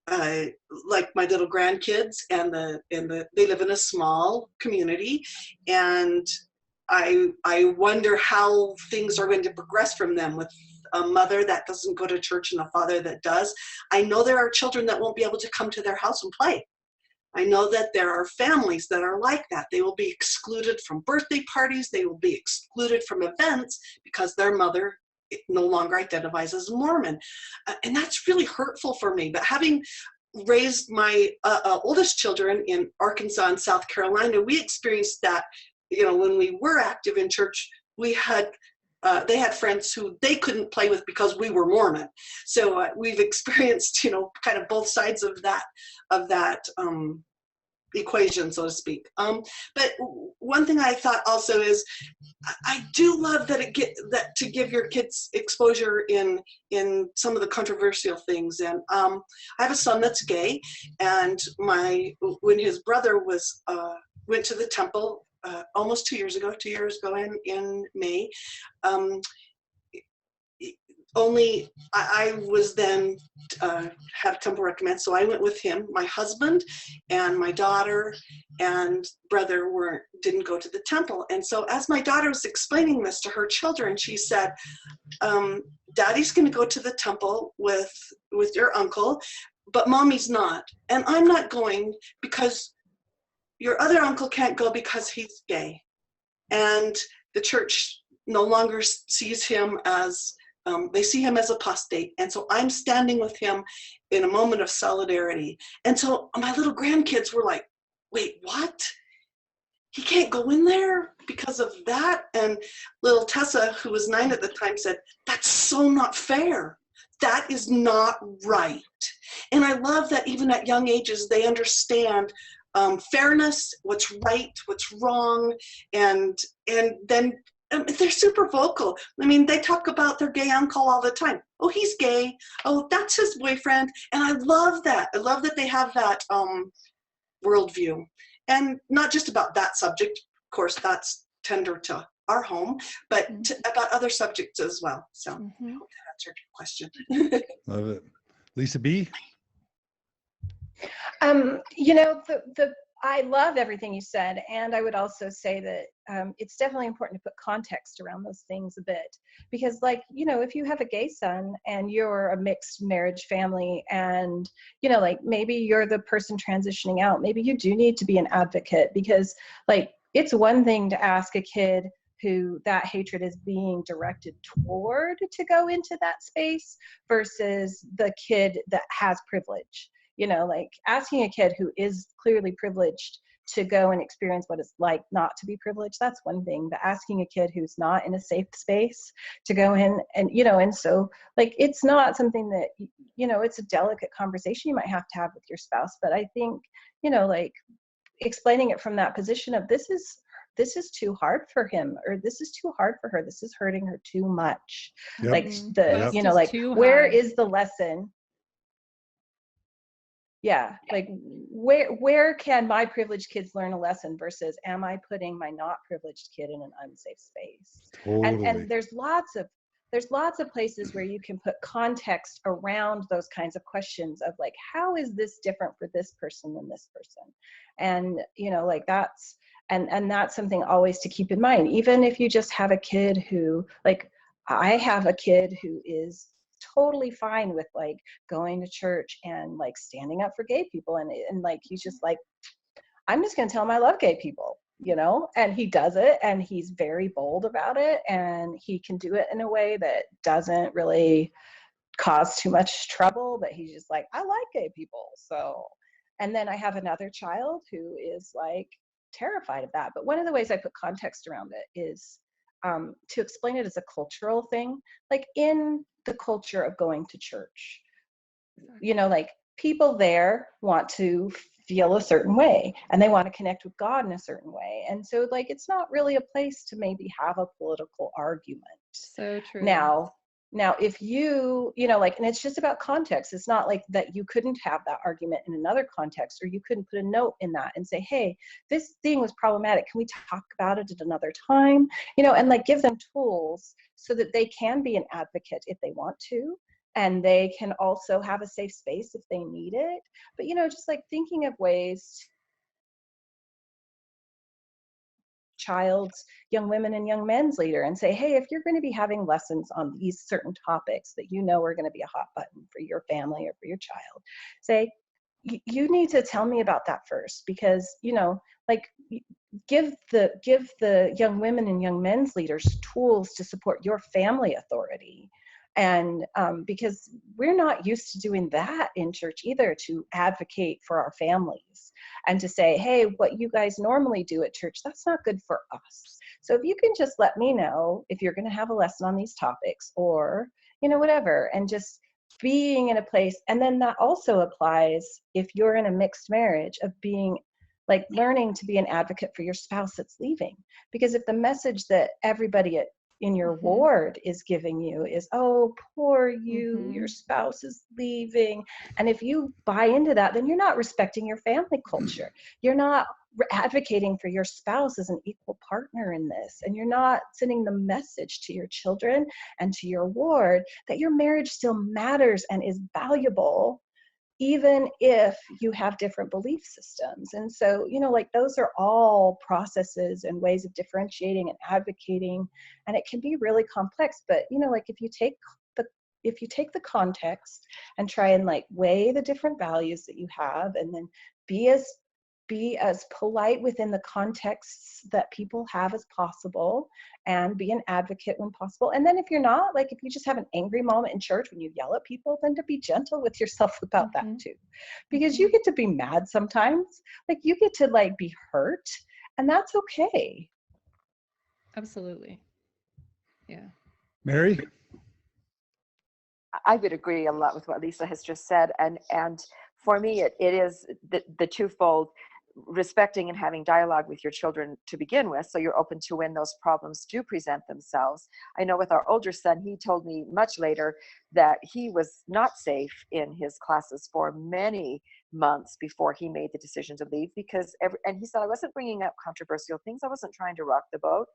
like my little grandkids, and they live in a small community, and I wonder how things are going to progress from them, with a mother that doesn't go to church and a father that does. I know there are children that won't be able to come to their house and play. I know that there are families that are like that. They will be excluded from birthday parties. They will be excluded from events because their mother no longer identifies as a Mormon. And that's really hurtful for me. But having raised my oldest children in Arkansas and South Carolina, we experienced that. You know, when we were active in church, we had they had friends who they couldn't play with because we were Mormon. So we've experienced, you know, kind of both sides of that equation, so to speak. But one thing I thought also is, I do love that that to give your kids exposure in some of the controversial things. And I have a son that's gay, and when his brother went to the temple almost 2 years ago in May. Only I was then had a temple recommend, so I went with him. My husband and my daughter and brother didn't go to the temple. And so as my daughter was explaining this to her children, she said, Daddy's going to go to the temple with your uncle, but Mommy's not. And I'm not going because your other uncle can't go because he's gay. And the church no longer sees him as, they see him as apostate. And so I'm standing with him in a moment of solidarity. And so my little grandkids were like, wait, what? He can't go in there because of that? And little Tessa, who was 9 at the time, said, that's so not fair. That is not right. And I love that even at young ages, they understand fairness, what's right, what's wrong, and then they're super vocal. I mean, they talk about their gay uncle all the time. Oh, he's gay. Oh, that's his boyfriend. And I love that. I love that they have that worldview. And not just about that subject. Of course, that's tender to our home, but about other subjects as well. So I hope that answered your question. Love it. Lisa B? You know, I love everything you said, and I would also say that it's definitely important to put context around those things a bit, because, like, you know, if you have a gay son and you're a mixed marriage family, and, you know, like, maybe you're the person transitioning out, maybe you do need to be an advocate, because, like, it's one thing to ask a kid who that hatred is being directed toward to go into that space versus the kid that has privilege. You know, like asking a kid who is clearly privileged to go and experience what it's like not to be privileged, that's one thing. But asking a kid who's not in a safe space to go in and, you know, and so like, it's not something that, you know, it's a delicate conversation you might have to have with your spouse. But I think, you know, like explaining it from that position of this is too hard for him, or this is too hard for her, this is hurting her too much. Yep. Like the, Yep. you know, like where is the lesson? Yeah, like where can my privileged kids learn a lesson versus am I putting my not privileged kid in an unsafe space? Totally. And there's lots of places where you can put context around those kinds of questions of like, how is this different for this person than this person? And you know, like that's that's something always to keep in mind, even if you just have a kid who, like I have a kid who is totally fine with like going to church and like standing up for gay people, and like he's just like, I'm just going to tell him I love gay people, you know, and he does it, and he's very bold about it, and he can do it in a way that doesn't really cause too much trouble, but he's just like, I like gay people. So, and then I have another child who is like terrified of that. But one of the ways I put context around it is to explain it as a cultural thing, like in the culture of going to church, you know, like people there want to feel a certain way and they want to connect with God in a certain way. And so like, it's not really a place to maybe have a political argument. So true. Now, if you know, like, and it's just about context. It's not like that you couldn't have that argument in another context, or you couldn't put a note in that and say, hey, this thing was problematic. Can we talk about it at another time? You know, and like give them tools so that they can be an advocate if they want to. And they can also have a safe space if they need it. But, you know, just like thinking of ways child's, young women and young men's leader and say, hey, if you're going to be having lessons on these certain topics that you know are going to be a hot button for your family or for your child, say, you need to tell me about that first, because, you know, like give the young women and young men's leaders tools to support your family authority. And because we're not used to doing that in church either, to advocate for our families and to say, hey, what you guys normally do at church, that's not good for us. So if you can just let me know if you're going to have a lesson on these topics, or, you know, whatever, and just being in a place. And then that also applies if you're in a mixed marriage, of being like learning to be an advocate for your spouse that's leaving. Because if the message that everybody in your ward is giving you is, oh, poor you, your spouse is leaving. And if you buy into that, then you're not respecting your family culture. You're not advocating for your spouse as an equal partner in this. And you're not sending the message to your children and to your ward that your marriage still matters and is valuable, even if you have different belief systems. And so, you know, like those are all processes and ways of differentiating and advocating, and it can be really complex. But, you know, like if you take the context and try and like weigh the different values that you have, and then be as polite within the contexts that people have as possible, and be an advocate when possible. And then if you're not, like if you just have an angry moment in church when you yell at people, then to be gentle with yourself about that too. Because you get to be mad sometimes, like you get to like be hurt, and that's okay. Absolutely. Yeah. Mary? I would agree a lot with what Lisa has just said. And for me, it is the twofold: respecting and having dialogue with your children to begin with, so you're open to when those problems do present themselves. I know with our older son, he told me much later that he was not safe in his classes for many months before he made the decision to leave, because and he said, I wasn't bringing up controversial things. I wasn't trying to rock the boat.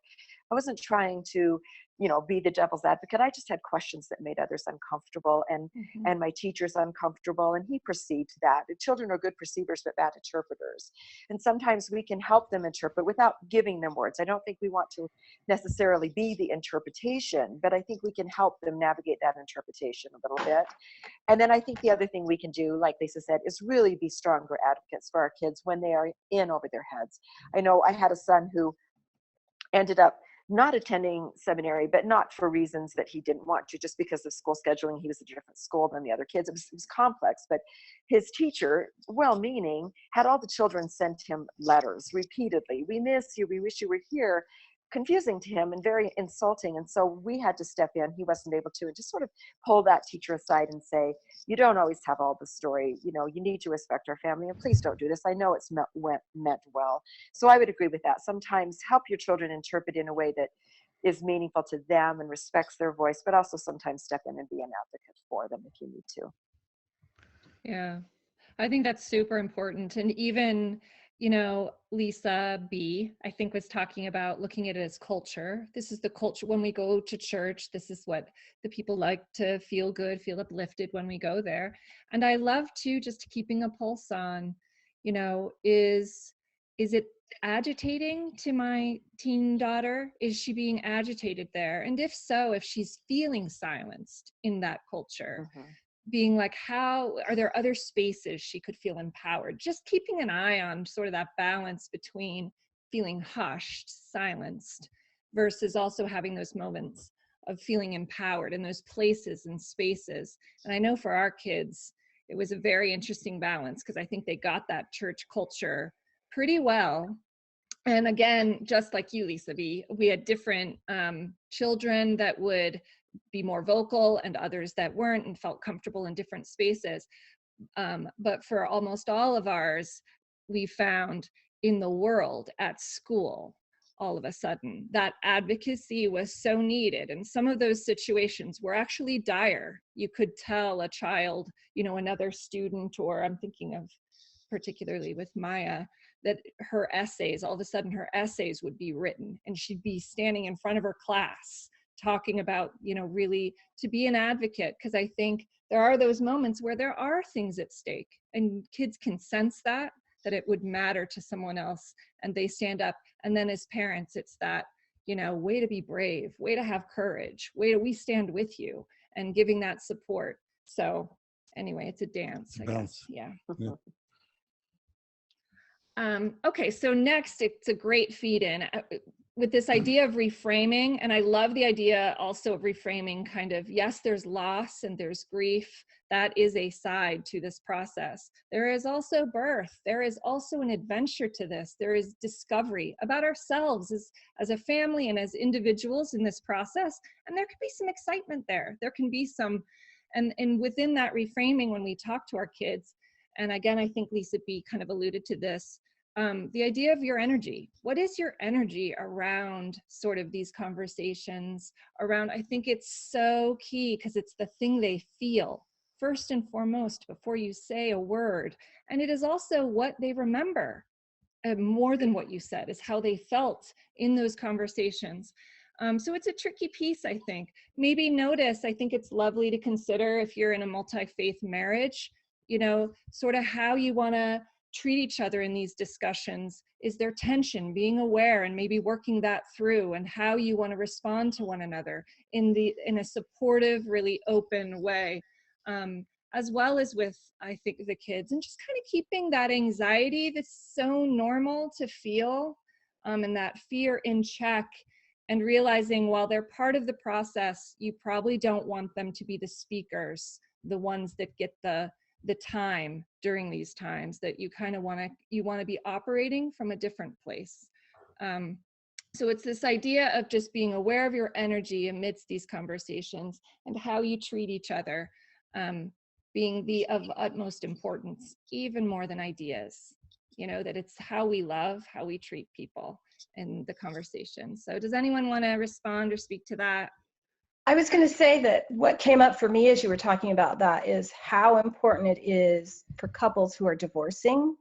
I wasn't trying to, you know, be the devil's advocate. I just had questions that made others uncomfortable, and my teachers uncomfortable. And he perceived that. The children are good perceivers, but bad interpreters. And sometimes we can help them interpret without giving them words. I don't think we want to necessarily be the interpretation, but I think we can help them navigate that interpretation a little bit. And then I think the other thing we can do, like Lisa said, is really be stronger advocates for our kids when they are in over their heads. I know I had a son who ended up not attending seminary, but not for reasons that he didn't want to, just because of school scheduling. He was at a different school than the other kids. It was complex, but his teacher, well-meaning, had all the children send him letters repeatedly. We miss you. We wish you were here. Confusing to him and very insulting. And so we had to step in. He wasn't able to, and just sort of pull that teacher aside and say, you don't always have all the story. You know, you need to respect our family, and please don't do this. I know it's meant well. So I would agree with that. Sometimes help your children interpret in a way that is meaningful to them and respects their voice, but also sometimes step in and be an advocate for them if you need to. Yeah, I think that's super important. And even, you know, Lisa B, I think, was talking about looking at it as culture. This is the culture when we go to church. This is what the people like to feel good, feel uplifted when we go there. And I love too, just keeping a pulse on, you know, is it agitating to my teen daughter? Is she being agitated there? And if so, if she's feeling silenced in that culture, being like, how are there other spaces she could feel empowered? Just keeping an eye on sort of that balance between feeling hushed, silenced, versus also having those moments of feeling empowered in those places and spaces. And I know for our kids, it was a very interesting balance, because I think they got that church culture pretty well. And again, just like you, Lisa B, we had different children that would be more vocal and others that weren't and felt comfortable in different spaces. But for almost all of ours, we found in the world, at school, all of a sudden, that advocacy was so needed. And some of those situations were actually dire. You could tell a child, you know, another student, or I'm thinking of particularly with Maya, that her essays, all of a sudden her essays would be written, and she'd be standing in front of her class talking about, you know, really to be an advocate. Because I think there are those moments where there are things at stake, and kids can sense that it would matter to someone else, and they stand up. And then as parents, it's that, you know, way to be brave, way to have courage, way to, we stand with you, and giving that support. So anyway, it's a dance, I guess. Yeah. Okay, so next, it's a great feed in with this idea of reframing. And I love the idea also of reframing kind of, yes, there's loss and there's grief. That is a side to this process. There is also birth. There is also an adventure to this. There is discovery about ourselves as a family and as individuals in this process. And there can be some excitement there. There can be some, and within that reframing, when we talk to our kids, and again, I think Lisa B kind of alluded to this, the idea of your energy. What is your energy around sort of these conversations around? I think it's so key, because it's the thing they feel first and foremost before you say a word. And it is also what they remember more than what you said, is how they felt in those conversations. So it's a tricky piece, I think. Maybe notice, I think it's lovely to consider if you're in a multi-faith marriage, you know, sort of how you want to treat each other in these discussions. Is there tension? Being aware and maybe working that through, and how you want to respond to one another in a supportive, really open way, as well as with, I think, the kids, and just kind of keeping that anxiety that's so normal to feel, and that fear in check, and realizing while they're part of the process, you probably don't want them to be the speakers, the ones that get the time during these times, that you kind of want to be operating from a different place. So it's this idea of just being aware of your energy amidst these conversations, and how you treat each other, being of utmost importance, even more than ideas, you know, that it's how we love, how we treat people in the conversation. So does anyone want to respond or speak to that? I was going to say that what came up for me as you were talking about that is how important it is for couples who are divorcing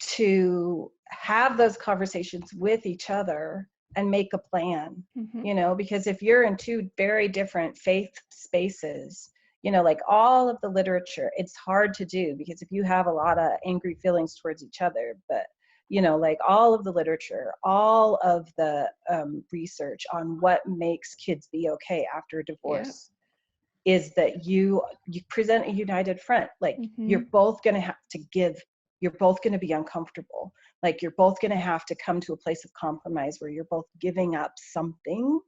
to have those conversations with each other and make a plan, you know, because if you're in two very different faith spaces, you know, like all of the literature, it's hard to do, because if you have a lot of angry feelings towards each other, but you know, like all of the literature, all of the research on what makes kids be okay after a divorce is that you present a united front. Like you're both going to have to give you're both going to be uncomfortable. Like you're both going to have to come to a place of compromise where you're both giving up something,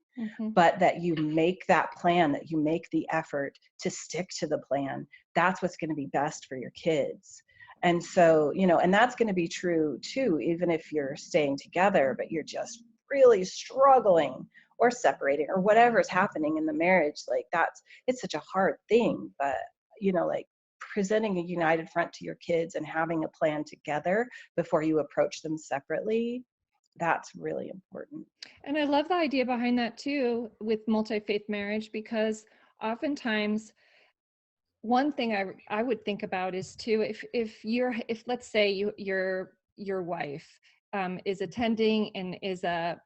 but that you make that plan, that you make the effort to stick to the plan. That's what's going to be best for your kids. And so, you know, and that's going to be true too, even if you're staying together, but you're just really struggling or separating or whatever is happening in the marriage. Like it's such a hard thing, but you know, like presenting a united front to your kids and having a plan together before you approach them separately, that's really important. And I love the idea behind that too with multi-faith marriage, because oftentimes one thing I would think about is too, if let's say your wife is attending and is a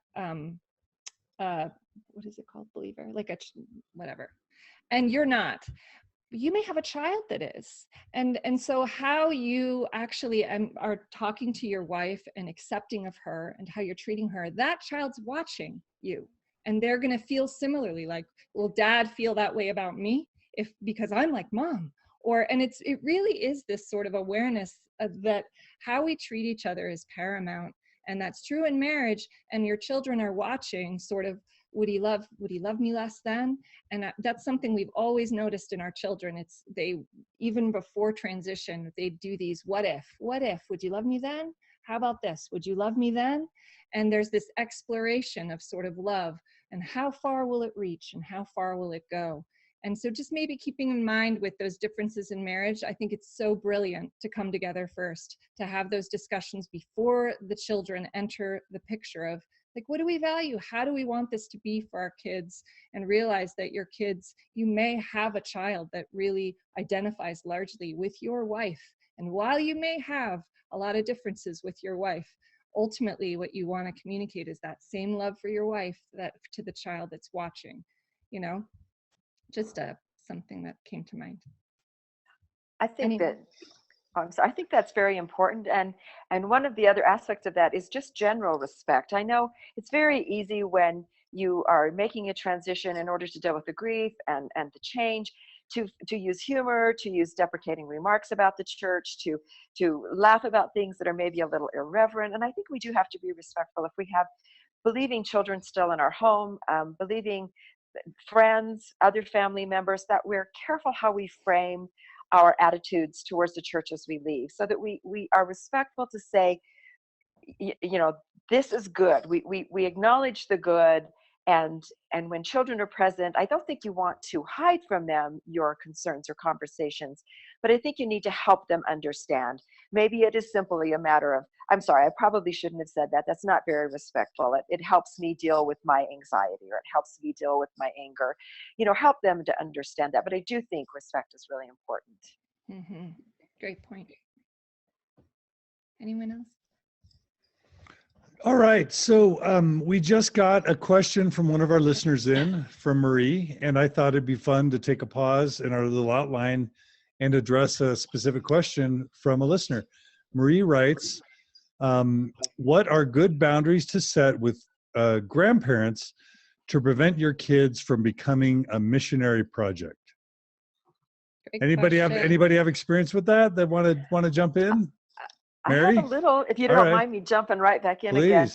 what is it called, believer, like whatever, and you're not, you may have a child that is, and so how you actually are talking to your wife and accepting of her and how you're treating her, that child's watching you, and they're going to feel similarly, like, will dad feel that way about me because I'm like mom? And it really is this sort of awareness of that how we treat each other is paramount, and that's true in marriage. And your children are watching, sort of, would he love me less than? And that's something we've always noticed in our children. They, even before transition, they do these what if, would you love me then? How about this? Would you love me then? And there's this exploration of sort of love, and how far will it reach and how far will it go? And so just maybe keeping in mind with those differences in marriage, I think it's so brilliant to come together first, to have those discussions before the children enter the picture of, like, what do we value? How do we want this to be for our kids? And realize that your kids, you may have a child that really identifies largely with your wife. And while you may have a lot of differences with your wife, ultimately what you want to communicate is that same love for your wife that to the child that's watching, you know? Just something that came to mind. I think I think that's very important. And one of the other aspects of that is just general respect. I know it's very easy when you are making a transition in order to deal with the grief and the change, to use humor, to use deprecating remarks about the church, to laugh about things that are maybe a little irreverent. And I think we do have to be respectful if we have believing children still in our home, believing friends, other family members, that we're careful how we frame our attitudes towards the church as we leave, so that we are respectful to say, you know, this is good. We acknowledge the good, and when children are present, I don't think you want to hide from them your concerns or conversations, but I think you need to help them understand. Maybe it is simply a matter of, I'm sorry, I probably shouldn't have said that. That's not very respectful. It helps me deal with my anxiety, or it helps me deal with my anger. You know, help them to understand that. But I do think respect is really important. Mm-hmm. Great point. Anyone else? All right, so we just got a question from one of our listeners from Marie, and I thought it'd be fun to take a pause in our little outline and address a specific question from a listener. Marie writes, what are good boundaries to set with grandparents to prevent your kids from becoming a missionary project? Anybody have experience with that want to jump in? Mary? I have a little, if you don't mind me jumping right back in. Please. Again.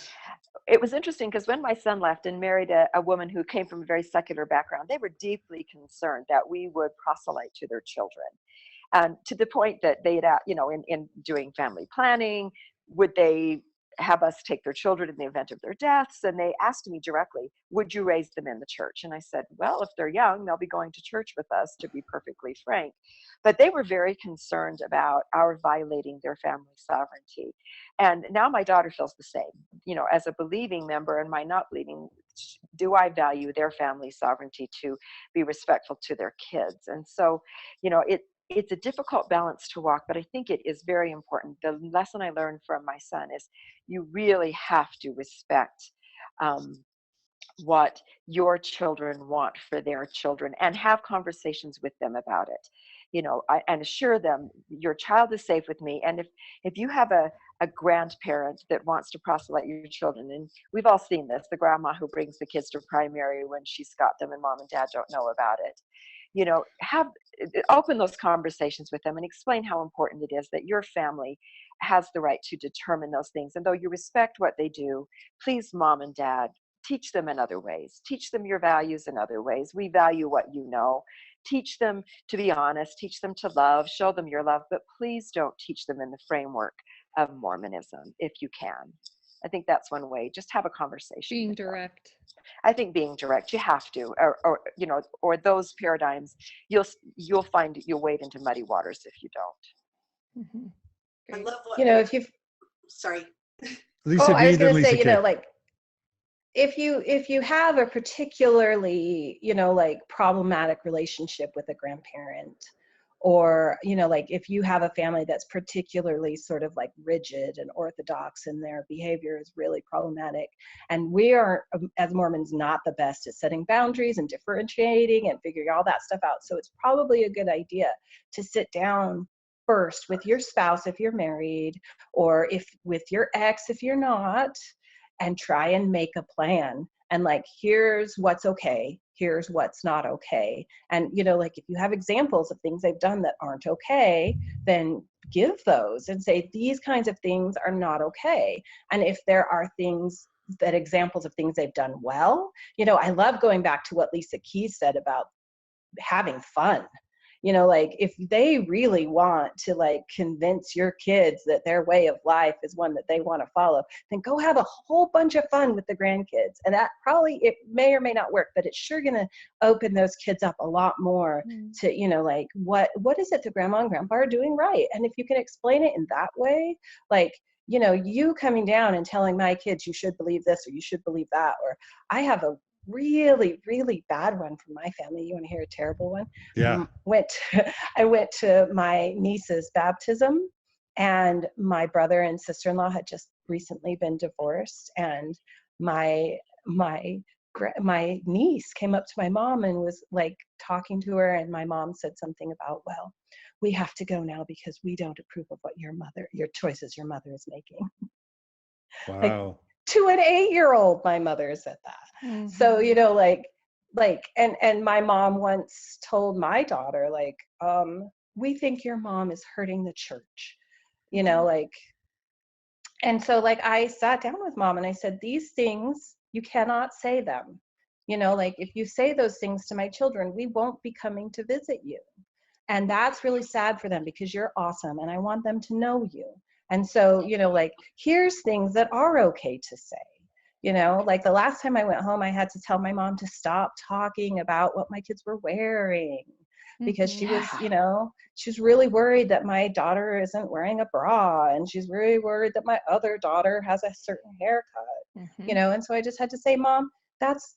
It was interesting because when my son left and married a woman who came from a very secular background, they were deeply concerned that we would proselyte to their children. And to the point that they'd, you know, in doing family planning, would they have us take their children in the event of their deaths? And they asked me directly, would you raise them in the church? And I said, well, if they're young, they'll be going to church with us, to be perfectly frank. But they were very concerned about our violating their family sovereignty. And now my daughter feels the same. You know, as a believing member and my not believing, do I value their family sovereignty to be respectful to their kids? And so, you know, it's a difficult balance to walk, but I think it is very important. The lesson I learned from my son is you really have to respect what your children want for their children, and have conversations with them about it. You know, and assure them your child is safe with me. And if you have a grandparent that wants to proselyte your children, and we've all seen this, the grandma who brings the kids to primary when she's got them and mom and dad don't know about it. You know, open those conversations with them and explain how important it is that your family has the right to determine those things. And though you respect what they do, please, mom and dad, teach them in other ways. Teach them your values in other ways. We value what you know. Teach them to be honest. Teach them to love. Show them your love. But please don't teach them in the framework of Mormonism if you can. I think that's one way. Just have a conversation. Being direct. I think being direct, you have to, or you know, or those paradigms, you'll find you'll wade into muddy waters if you don't. Mm-hmm. I love what, You know, if you've, sorry. Lisa oh, I was B, then going to Lisa say, you K. know, like, if you have a particularly, you know, like problematic relationship with a grandparent, or, you know, like if you have a family that's particularly sort of like rigid and orthodox and their behavior is really problematic, and we are, as Mormons, not the best at setting boundaries and differentiating and figuring all that stuff out. So it's probably a good idea to sit down first with your spouse if you're married, or if with your ex if you're not, and try and make a plan. And like, here's what's okay, here's what's not okay. And, you know, like if you have examples of things they've done that aren't okay, then give those and say, these kinds of things are not okay. And if there are things that examples of things they've done well, you know, I love going back to what Lisa Keys said about having fun. You know, like if they really want to like convince your kids that their way of life is one that they want to follow, then go have a whole bunch of fun with the grandkids. And that probably, it may or may not work, but it's sure going to open those kids up a lot more to, you know, like what is it that grandma and grandpa are doing right? And if you can explain it in that way, like, you know, you coming down and telling my kids you should believe this or you should believe that, or I have a really, really bad one from my family. You want to hear a terrible one? Yeah. I went to my niece's baptism, and my brother and sister-in-law had just recently been divorced, and my niece came up to my mom and was like talking to her, and my mom said something about, well, we have to go now because we don't approve of what your choices your mother is making. Wow. Like, to an 8-year-old, my mother said that. Mm-hmm. So, you know, like, and my mom once told my daughter, like, we think your mom is hurting the church, you know, like, and so like I sat down with mom and I said, these things, you cannot say them, you know, like if you say those things to my children, we won't be coming to visit you. And that's really sad for them because you're awesome and I want them to know you. And so, you know, like, here's things that are okay to say. You know, like the last time I went home, I had to tell my mom to stop talking about what my kids were wearing because she was, you know, she's really worried that my daughter isn't wearing a bra, and she's really worried that my other daughter has a certain haircut, you know. And so I just had to say, Mom, that's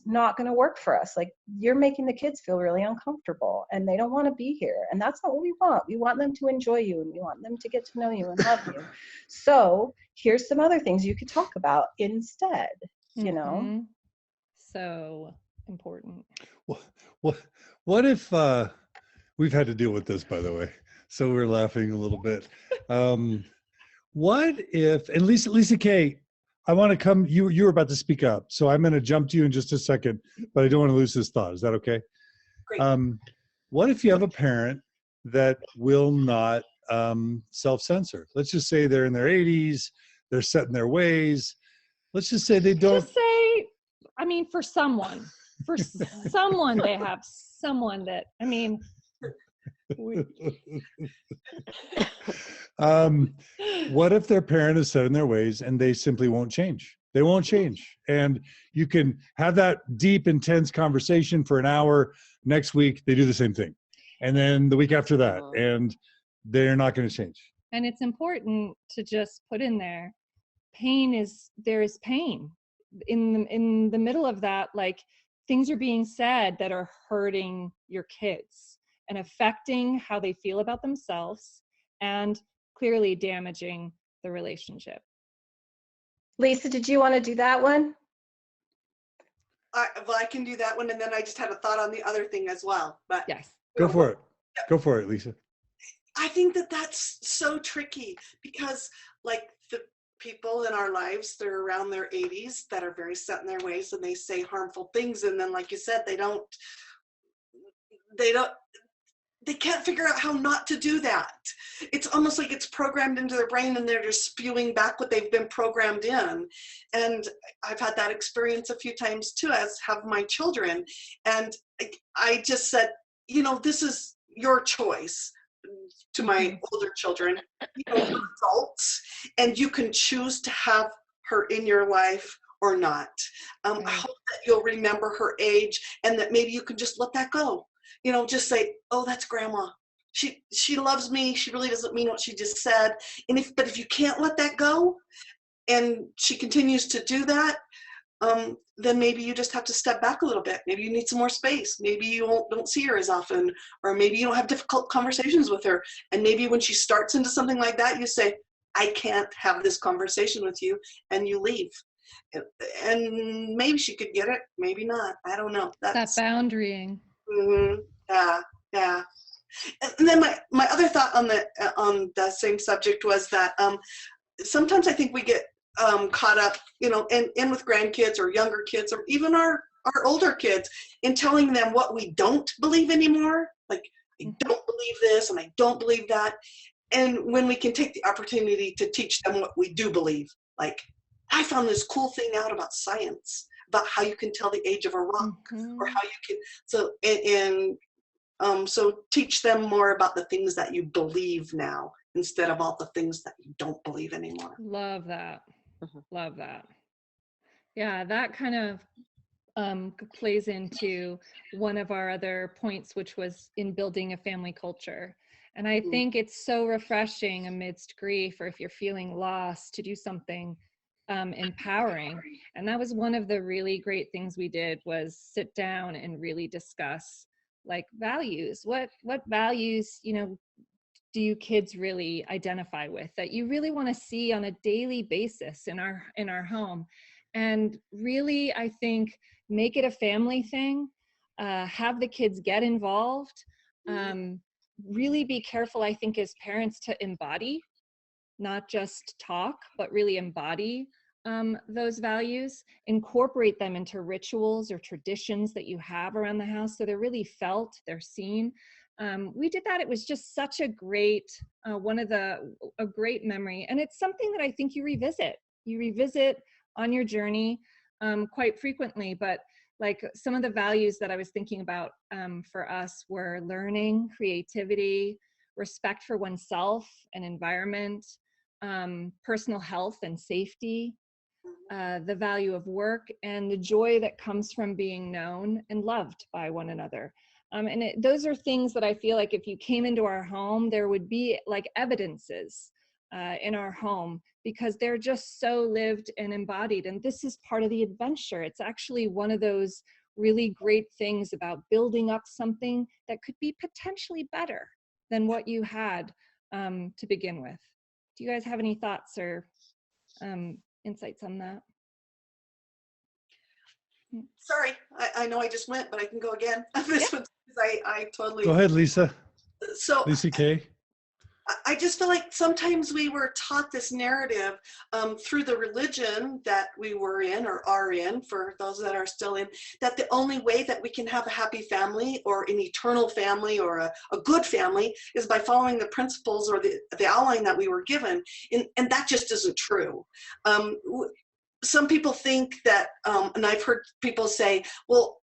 not going to work for us. Like, you're making the kids feel really uncomfortable and they don't want to be here. And that's not what we want. We want them to enjoy you and we want them to get to know you and love you. So here's some other things you could talk about instead, you know? So important. What if, we've had to deal with this, by the way, so we're laughing a little bit. What if, and Lisa K, I want to come, you were about to speak up, so I'm going to jump to you in just a second, but I don't want to lose this thought. Is that okay? Great. What if you have a parent that will not self-censor? Let's just say they're in their 80s, they're set in their ways. Let's just say they don't. Just say, I mean, for someone, they have someone that, I mean. What if their parent is set in their ways and they simply won't change? They won't change. And you can have that deep, intense conversation for an hour. Next week, they do the same thing. And then the week after that, and they're not going to change. And it's important to just put in there, there is pain in the middle of that. Like, things are being said that are hurting your kids and affecting how they feel about themselves and clearly damaging the relationship. Lisa, did you want to do that one? Well, I can do that one, and then I just had a thought on the other thing as well. But yes, go for it. Go for it, Lisa. I think that's so tricky because, like, the people in our lives, they're around their 80s that are very set in their ways, and they say harmful things, and then, like you said, they don't they can't figure out how not to do that. It's almost like it's programmed into their brain and they're just spewing back what they've been programmed in. And I've had that experience a few times too, as have my children. And I just said, you know, this is your choice, to my older children. You know, you're adults and you can choose to have her in your life or not. I hope that you'll remember her age and that maybe you can just let that go. You know, just say, oh, that's grandma. She loves me. She really doesn't mean what she just said. But if you can't let that go and she continues to do that, then maybe you just have to step back a little bit. Maybe you need some more space. Maybe you don't see her as often, or maybe you don't have difficult conversations with her. And maybe when she starts into something like that, you say, I can't have this conversation with you, and you leave. And maybe she could get it, maybe not. I don't know. That's that boundarying. Mm-hmm. Yeah. And then my other thought on the same subject was that sometimes I think we get caught up, you know, and with grandkids or younger kids or even our older kids in telling them what we don't believe anymore. Like, I don't believe this and I don't believe that. And when we can take the opportunity to teach them what we do believe, like, I found this cool thing out about science, about how you can tell the age of a rock, or how you can, so teach them more about the things that you believe now instead of all the things that you don't believe anymore. Love that. Love that. Yeah, that kind of plays into one of our other points, which was in building a family culture. And I think it's so refreshing amidst grief, or if you're feeling lost, to do something empowering. And that was one of the really great things we did, was sit down and really discuss like values. What values, you know, do you kids really identify with, that you really want to see on a daily basis in our home? And really, I think, make it a family thing. Have the kids get involved. Really be careful, I think, as parents, to embody, not just talk, but really embody those values. Incorporate them into rituals or traditions that you have around the house, so they're really felt, they're seen. We did that. It was just such a great, a great memory. And it's something that I think you revisit on your journey quite frequently. But like, some of the values that I was thinking about for us were learning, creativity, respect for oneself and environment, personal health and safety, the value of work, and the joy that comes from being known and loved by one another. And those are things that I feel like if you came into our home, there would be like evidences in our home, because they're just so lived and embodied. And this is part of the adventure. It's actually one of those really great things about building up something that could be potentially better than what you had to begin with. Do you guys have any thoughts or insights on that? Sorry, I know I just went, but I can go again. This one, I totally. Go ahead, Lisa. So Lisa K. I just feel like sometimes we were taught this narrative through the religion that we were in or are in, for those that are still in, that the only way that we can have a happy family or an eternal family or a good family is by following the principles or the outline that we were given. And that just isn't true. Some people think that, and I've heard people say, well,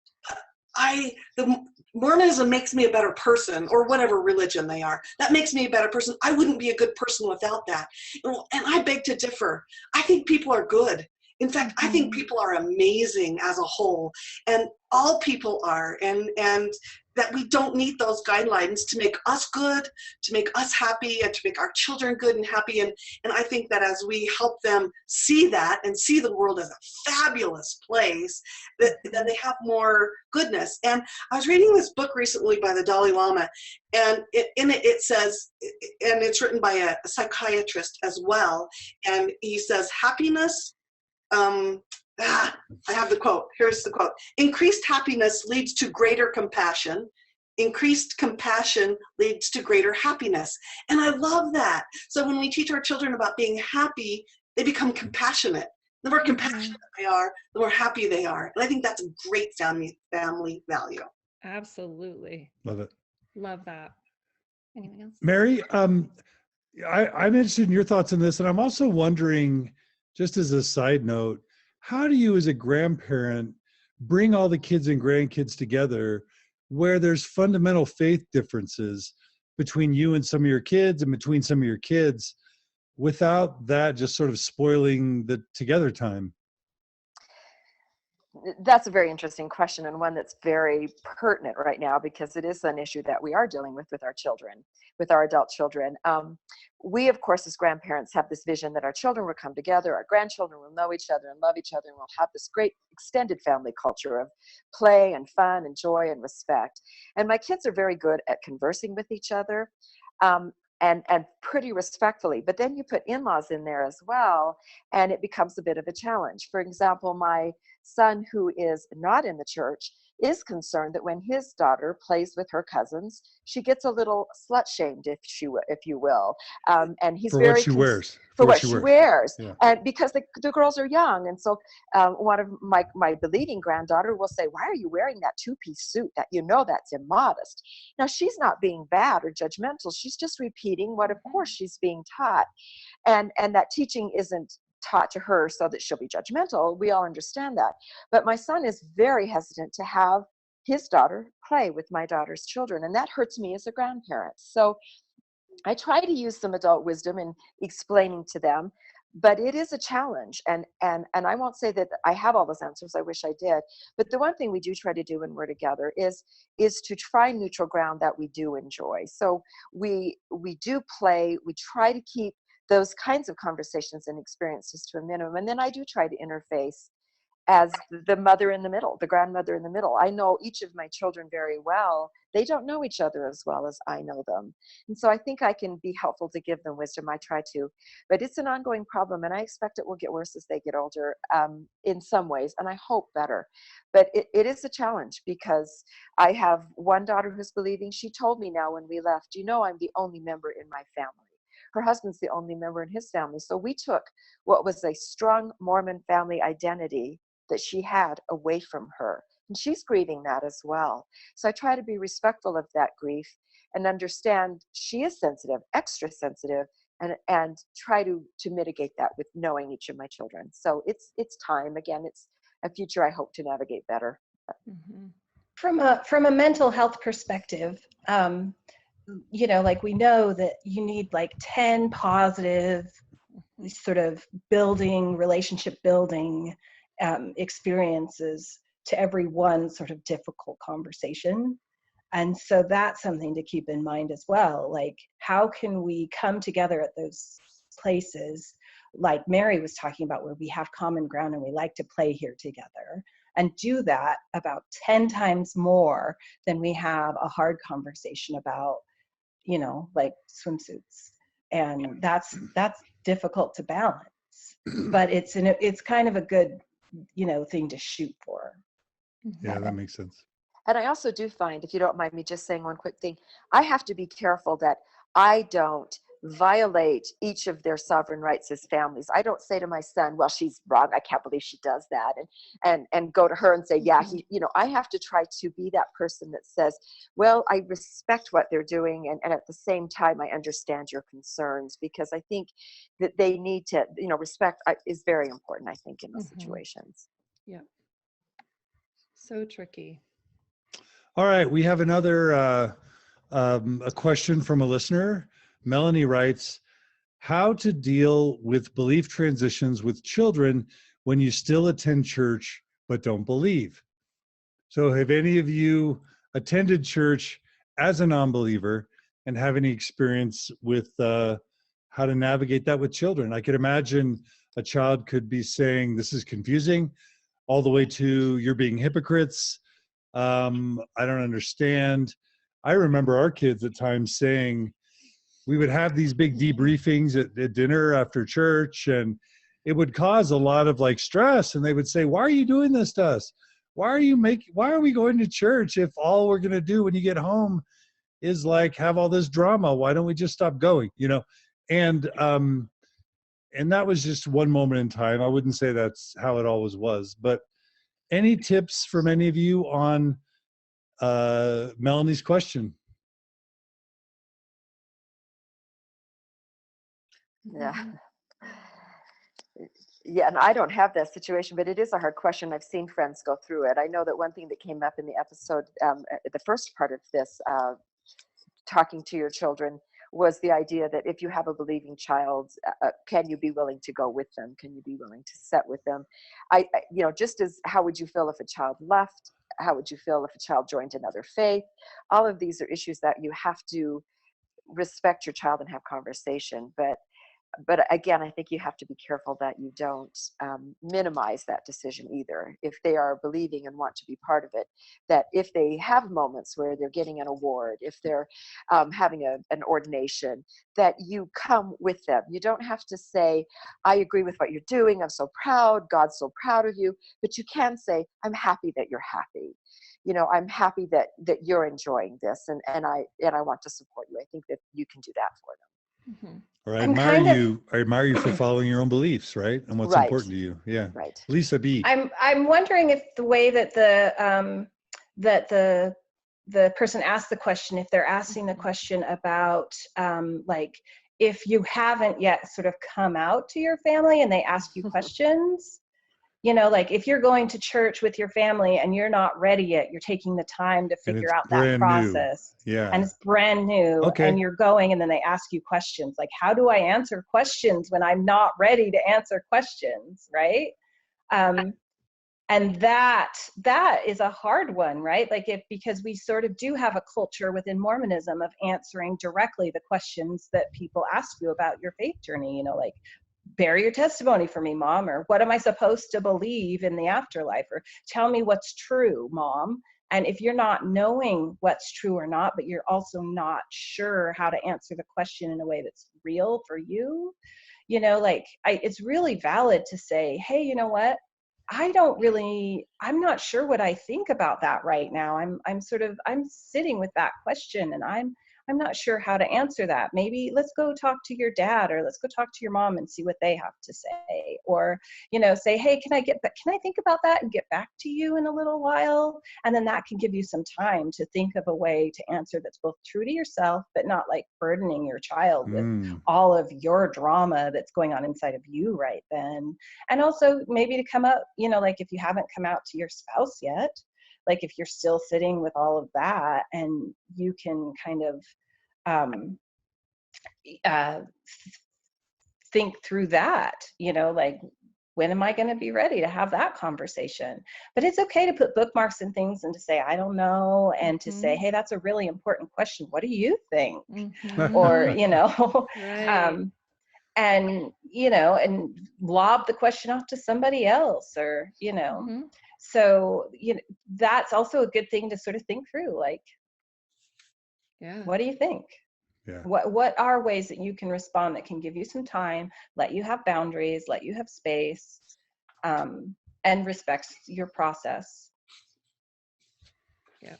Mormonism makes me a better person, or whatever religion they are. That makes me a better person. I wouldn't be a good person without that. And I beg to differ. I think people are good. In fact, I think people are amazing as a whole, and all people are, and that we don't need those guidelines to make us good, to make us happy, and to make our children good and happy. And I think that as we help them see that and see the world as a fabulous place, that they have more goodness. And I was reading this book recently by the Dalai Lama, and in it says, and it's written by a psychiatrist as well, and he says, happiness, I have the quote. Here's the quote. Increased happiness leads to greater compassion. Increased compassion leads to greater happiness. And I love that. So when we teach our children about being happy, they become compassionate. The more compassionate they are, the more happy they are. And I think that's a great family value. Absolutely. Love it. Love that. Anyone else? Mary, I'm interested in your thoughts on this, and I'm also wondering, just as a side note, how do you as a grandparent bring all the kids and grandkids together where there's fundamental faith differences between you and some of your kids and between some of your kids without that just sort of spoiling the together time? That's a very interesting question, and one that's very pertinent right now, because it is an issue that we are dealing with our children, with our adult children. We, of course, as grandparents, have this vision that our children will come together, our grandchildren will know each other and love each other, and we'll have this great extended family culture of play and fun and joy and respect. And my kids are very good at conversing with each other. And pretty respectfully. But then you put in-laws in there as well, and it becomes a bit of a challenge. For example, my son, who is not in the church, is concerned that when his daughter plays with her cousins, she gets a little slut-shamed, if you will. And he's For very what she wears. for what she wears, Yeah. and because the girls are young. And so one of my believing granddaughter will say, "Why are you wearing that two-piece suit? That that's immodest." Now, she's not being bad or judgmental. She's just repeating what, of course, she's being taught. And that teaching isn't taught to her so that she'll be judgmental. We all understand that. But my son is very hesitant to have his daughter play with my daughter's children, and that hurts me as a grandparent. So I try to use some adult wisdom in explaining to them, but it is a challenge. And I won't say that I have all those answers. I wish I did. But the one thing we do try to do when we're together is to try neutral ground that we do enjoy. So we do play. We try to keep those kinds of conversations and experiences to a minimum. And then I do try to interface as the mother in the middle, the grandmother in the middle. I know each of my children very well. They don't know each other as well as I know them. And so I think I can be helpful to give them wisdom. I try to. But it's an ongoing problem, and I expect it will get worse as they get older in some ways, and I hope better. But it is a challenge, because I have one daughter who's believing. She told me now when we left, I'm the only member in my family. Her husband's the only member in his family. So we took what was a strong Mormon family identity that she had away from her. And she's grieving that as well. So I try to be respectful of that grief and understand she is sensitive, extra sensitive, and try to mitigate that with knowing each of my children. So it's time. Again, it's a future I hope to navigate better. Mm-hmm. From a mental health perspective, like we know that you need like 10 positive sort of relationship building experiences to every one sort of difficult conversation. And so that's something to keep in mind as well. Like, how can we come together at those places, like Mary was talking about, where we have common ground and we like to play here together, and do that about 10 times more than we have a hard conversation about, like swimsuits. And that's difficult to balance, but it's kind of a good, thing to shoot for. Yeah, that makes sense. And I also do find, if you don't mind me just saying one quick thing, I have to be careful that I don't violate each of their sovereign rights as families. I don't say to my son, "Well, she's wrong. I can't believe she does that," and go to her and say, "Yeah, I have to try to be that person that says, well, I respect what they're doing, and at the same time, I understand your concerns," because I think that they need to, respect is very important, I think, in those situations. Yeah. So tricky. All right, we have another a question from a listener. Melanie writes, how to deal with belief transitions with children when you still attend church but don't believe. So have any of you attended church as a non-believer and have any experience with how to navigate that with children? I could imagine a child could be saying, "This is confusing," all the way to, "You're being hypocrites. I don't understand." I remember our kids at times saying, we would have these big debriefings at dinner after church, and it would cause a lot of like stress. And they would say, "Why are you doing this to us? Why are we going to church if all we're going to do when you get home is like have all this drama? Why don't we just stop going?" And that was just one moment in time. I wouldn't say that's how it always was, but any tips from any of you on Melanie's question? Yeah. Mhm. Yeah, and I don't have that situation, but it is a hard question. I've seen friends go through it. I know that one thing that came up in the episode, the first part of this, talking to your children, was the idea that if you have a believing child, can you be willing to go with them? Can you be willing to sit with them? Just as how would you feel if a child left? How would you feel if a child joined another faith? All of these are issues that you have to respect your child and have conversation. But again, I think you have to be careful that you don't minimize that decision either. If they are believing and want to be part of it, that if they have moments where they're getting an award, if they're having an ordination, that you come with them. You don't have to say, I agree with what you're doing. I'm so proud. God's so proud of you. But you can say, I'm happy that you're happy. I'm happy that you're enjoying this, and I want to support you. I think that you can do that for them. Mhm. Or I I'm admire kind of you. I admire you for following your own beliefs, right? And what's Right. important to you. Yeah. Right. Lisa B. I'm wondering if the way that the person asked the question, if they're asking the question about like if you haven't yet sort of come out to your family and they ask you questions, like if you're going to church with your family and you're not ready yet, you're taking the time to And figure it's out that brand new. process. Yeah. And it's brand new, Okay. and you're going, and then they ask you questions like, how do I answer questions when I'm not ready to answer questions, right? And that is a hard one, right? Like because we sort of do have a culture within Mormonism of answering directly the questions that people ask you about your faith journey, like, bear your testimony for me, Mom, or what am I supposed to believe in the afterlife, or tell me what's true, Mom. And if you're not knowing what's true or not, but you're also not sure how to answer the question in a way that's real for you, it's really valid to say, hey, you know what? I'm not sure what I think about that right now. I'm sitting with that question, and I'm not sure how to answer that. Maybe let's go talk to your dad, or let's go talk to your mom and see what they have to say. Or, say, hey, can I think about that and get back to you in a little while? And then that can give you some time to think of a way to answer that's both true to yourself, but not like burdening your child with all of your drama that's going on inside of you right then. And also maybe to come up, like if you haven't come out to your spouse yet, like if you're still sitting with all of that, and you can kind of think through that, like, when am I going to be ready to have that conversation? But it's okay to put bookmarks and things and to say, I don't know, and to say, hey, that's a really important question. What do you think? Mhm. Or, Right. and and lob the question off to somebody else, or Mhm. so that's also a good thing to sort of think through, like, Yeah. what do you think? Yeah. What are ways that you can respond that can give you some time, let you have boundaries, let you have space, and respects your process? Yeah.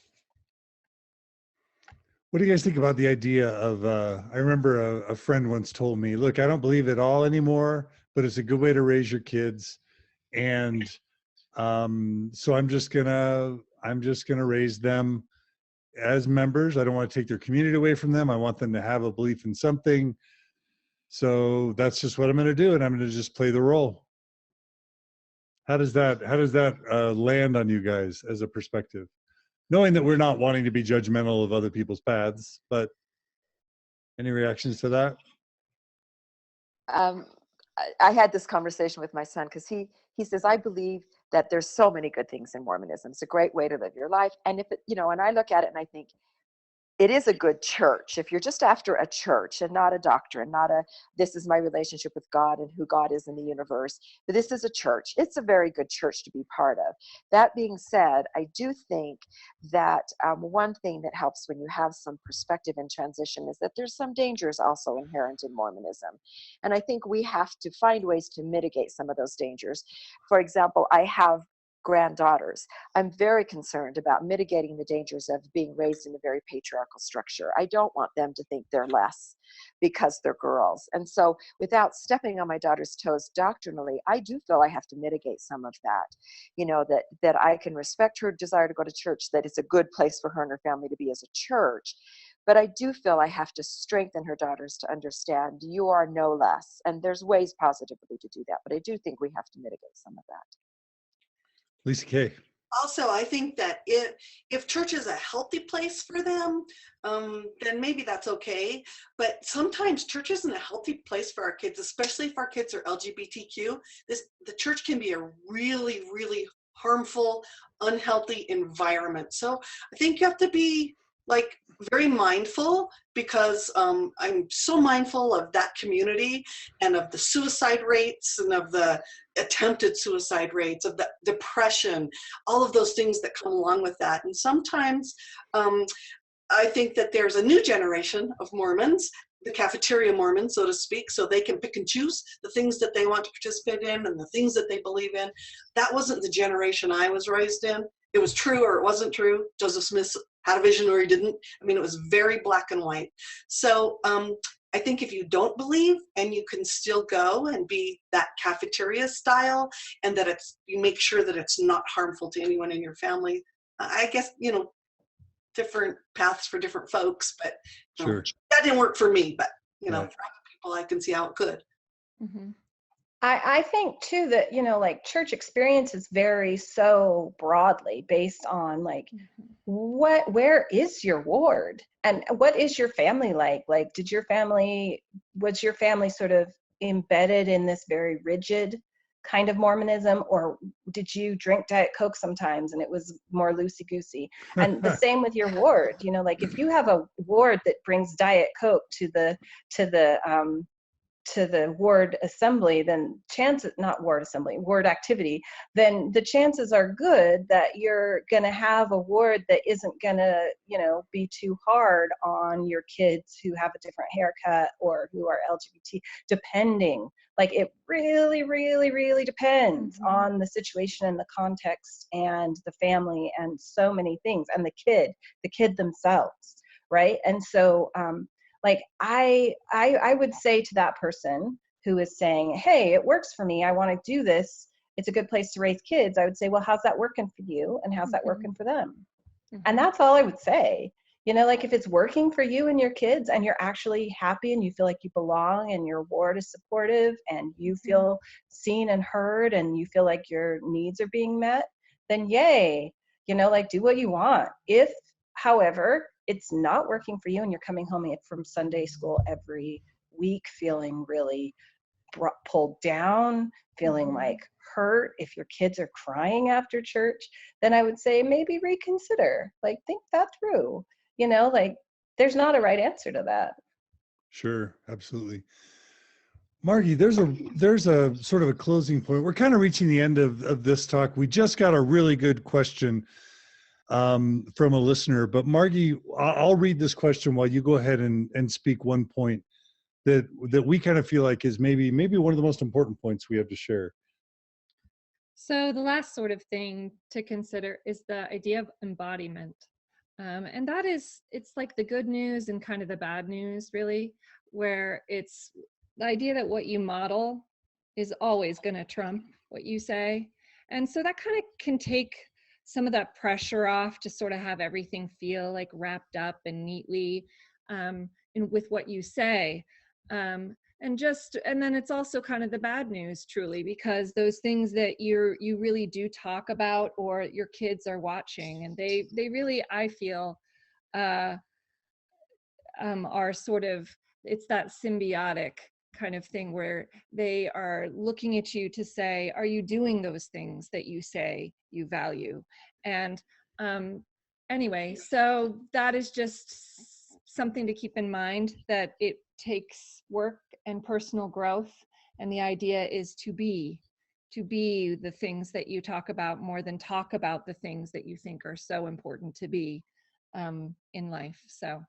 What do you guys think about the idea of, I remember a friend once told me, look, I don't believe it all anymore, but it's a good way to raise your kids. And so I'm just gonna raise them as members. I don't want to take their community away from them. I want them to have a belief in something. So that's just what I'm going to do. And I'm going to just play the role. How does that land on you guys as a perspective? Knowing that we're not wanting to be judgmental of other people's paths, but any reactions to that? um, I had this conversation with my son because he says, I believe that there's so many good things in Mormonism. It's a great way to live your life. And if it, and I look at it and I think, it is a good church. If you're just after a church and not a doctrine, not a, this is my relationship with God and who God is in the universe, but this is a church. It's a very good church to be part of. That being said, I do think that one thing that helps when you have some perspective in transition is that there's some dangers also inherent in Mormonism. And I think we have to find ways to mitigate some of those dangers. For example, I have granddaughters. I'm very concerned about mitigating the dangers of being raised in a very patriarchal structure. I don't want them to think they're less because they're girls. And so without stepping on my daughter's toes doctrinally, I do feel I have to mitigate some of that, that I can respect her desire to go to church, that it's a good place for her and her family to be as a church. But I do feel I have to strengthen her daughters to understand you are no less. And there's ways positively to do that, but I do think we have to mitigate some of that. Lisa Kay. Also, I think that if church is a healthy place for them, then maybe that's okay. But sometimes church isn't a healthy place for our kids, especially if our kids are LGBTQ. The church can be a really, really harmful, unhealthy environment. So I think you have to be like very mindful, because I'm so mindful of that community and of the suicide rates and of the attempted suicide rates, of the depression, all of those things that come along with that. And sometimes I think that there's a new generation of Mormons, the cafeteria Mormons, so to speak, so they can pick and choose the things that they want to participate in and the things that they believe in. That wasn't the generation I was raised in. It was true or it wasn't true. Joseph Smith had a vision or he didn't. I mean, it was very black and white. So I think if you don't believe and you can still go and be that cafeteria style, and that you make sure that it's not harmful to anyone in your family, I guess, different paths for different folks, but Sure. That didn't work for me, but Right. for other people, I can see how it could. Mm-hmm. I think too that, like church experiences vary so broadly based on like where is your ward and what is your family like? Like, was your family sort of embedded in this very rigid kind of Mormonism, or did you drink Diet Coke sometimes and it was more loosey-goosey? And the same with your ward, like if you have a ward that brings Diet Coke to the ward assembly, then ward activity, then the chances are good that you're going to have a ward that isn't going to, be too hard on your kids who have a different haircut or who are LGBT, depending. Like it really, really, really depends on the situation and the context and the family and so many things, and the kid themselves, right? And so, like I would say to that person who is saying, hey, it works for me, I want to do this, it's a good place to raise kids, I would say, well, how's that working for you and how's that working for them? And that's all I would say. Like if it's working for you and your kids and you're actually happy and you feel like you belong and your ward is supportive and you feel seen and heard and you feel like your needs are being met, then yay, like do what you want. If, however, it's not working for you and you're coming home from Sunday school every week feeling really pulled down, feeling like hurt, if your kids are crying after church, then I would say maybe reconsider, like think that through, like there's not a right answer to that. Sure, absolutely. Margi, there's a sort of a closing point. We're kind of reaching the end of this talk. We just got a really good question from a listener, but Margi, I'll read this question while you go ahead and speak one point that we kind of feel like is maybe one of the most important points we have to share. So the last sort of thing to consider is the idea of embodiment. And that it's like the good news and kind of the bad news, really, where it's the idea that what you model is always going to trump what you say. And so that kind of can take some of that pressure off to sort of have everything feel like wrapped up and neatly with what you say. And then it's also kind of the bad news, truly, because those things that you really do talk about or your kids are watching, and they really, I feel, are sort of, it's that symbiotic kind of thing where they are looking at you to say, are you doing those things that you say you value? And anyway, so that is just something to keep in mind, that it takes work and personal growth, and the idea is to be the things that you talk about more than talk about the things that you think are so important to be in life. So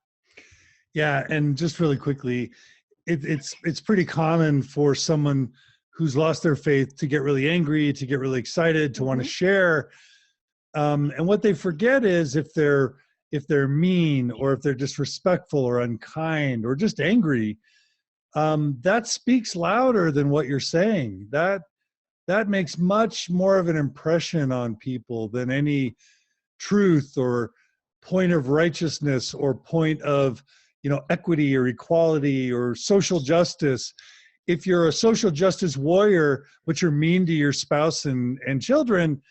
yeah, and just really quickly, it's pretty common for someone who's lost their faith to get really angry, to get really excited, to want to share, and what they forget is if they're mean or if they're disrespectful or unkind or just angry, that speaks louder than what you're saying. That makes much more of an impression on people than any truth or point of righteousness or point of, equity or equality or social justice. If you're a social justice warrior, but you're mean to your spouse and children,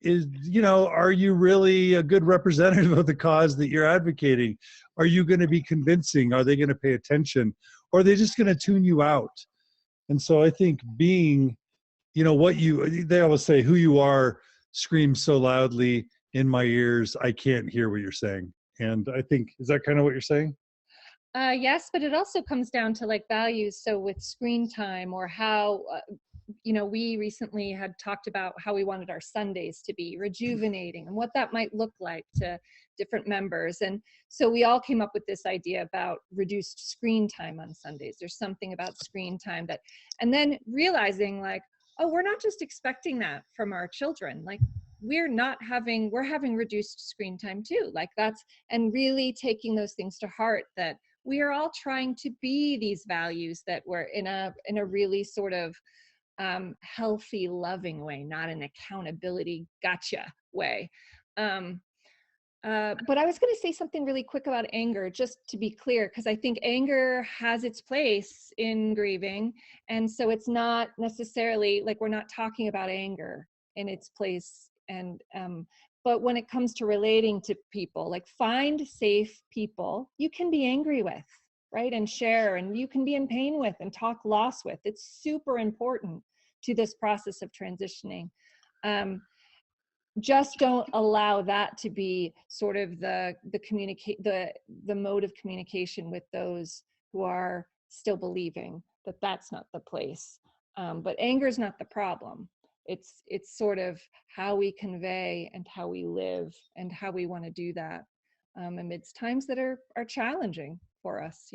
are you really a good representative of the cause that you're advocating? Are you going to be convincing? Are they going to pay attention? Or are they just going to tune you out? And so I think being, they always say, who you are screams so loudly in my ears, I can't hear what you're saying. And I think, is that kind of what you're saying? Yes, but it also comes down to like values. So with screen time, or how, we recently had talked about how we wanted our Sundays to be rejuvenating and what that might look like to different members. And so we all came up with this idea about reduced screen time on Sundays. There's something about screen time and then realizing like, oh, we're not just expecting that from our children. Like we're having reduced screen time too. Like and really taking those things to heart, that we are all trying to be these values that we're in a really sort of healthy, loving way, not an accountability gotcha way. But I was going to say something really quick about anger, just to be clear, because I think anger has its place in grieving. And so it's not necessarily like we're not talking about anger in its place. And but when it comes to relating to people, like find safe people you can be angry with, right? And share, and you can be in pain with and talk loss with. It's super important to this process of transitioning. Just don't allow that to be sort of the mode of communication with those who are still believing that that's not the place. But anger is not the problem. It's sort of how we convey and how we live and how we want to do that amidst times that are challenging for us,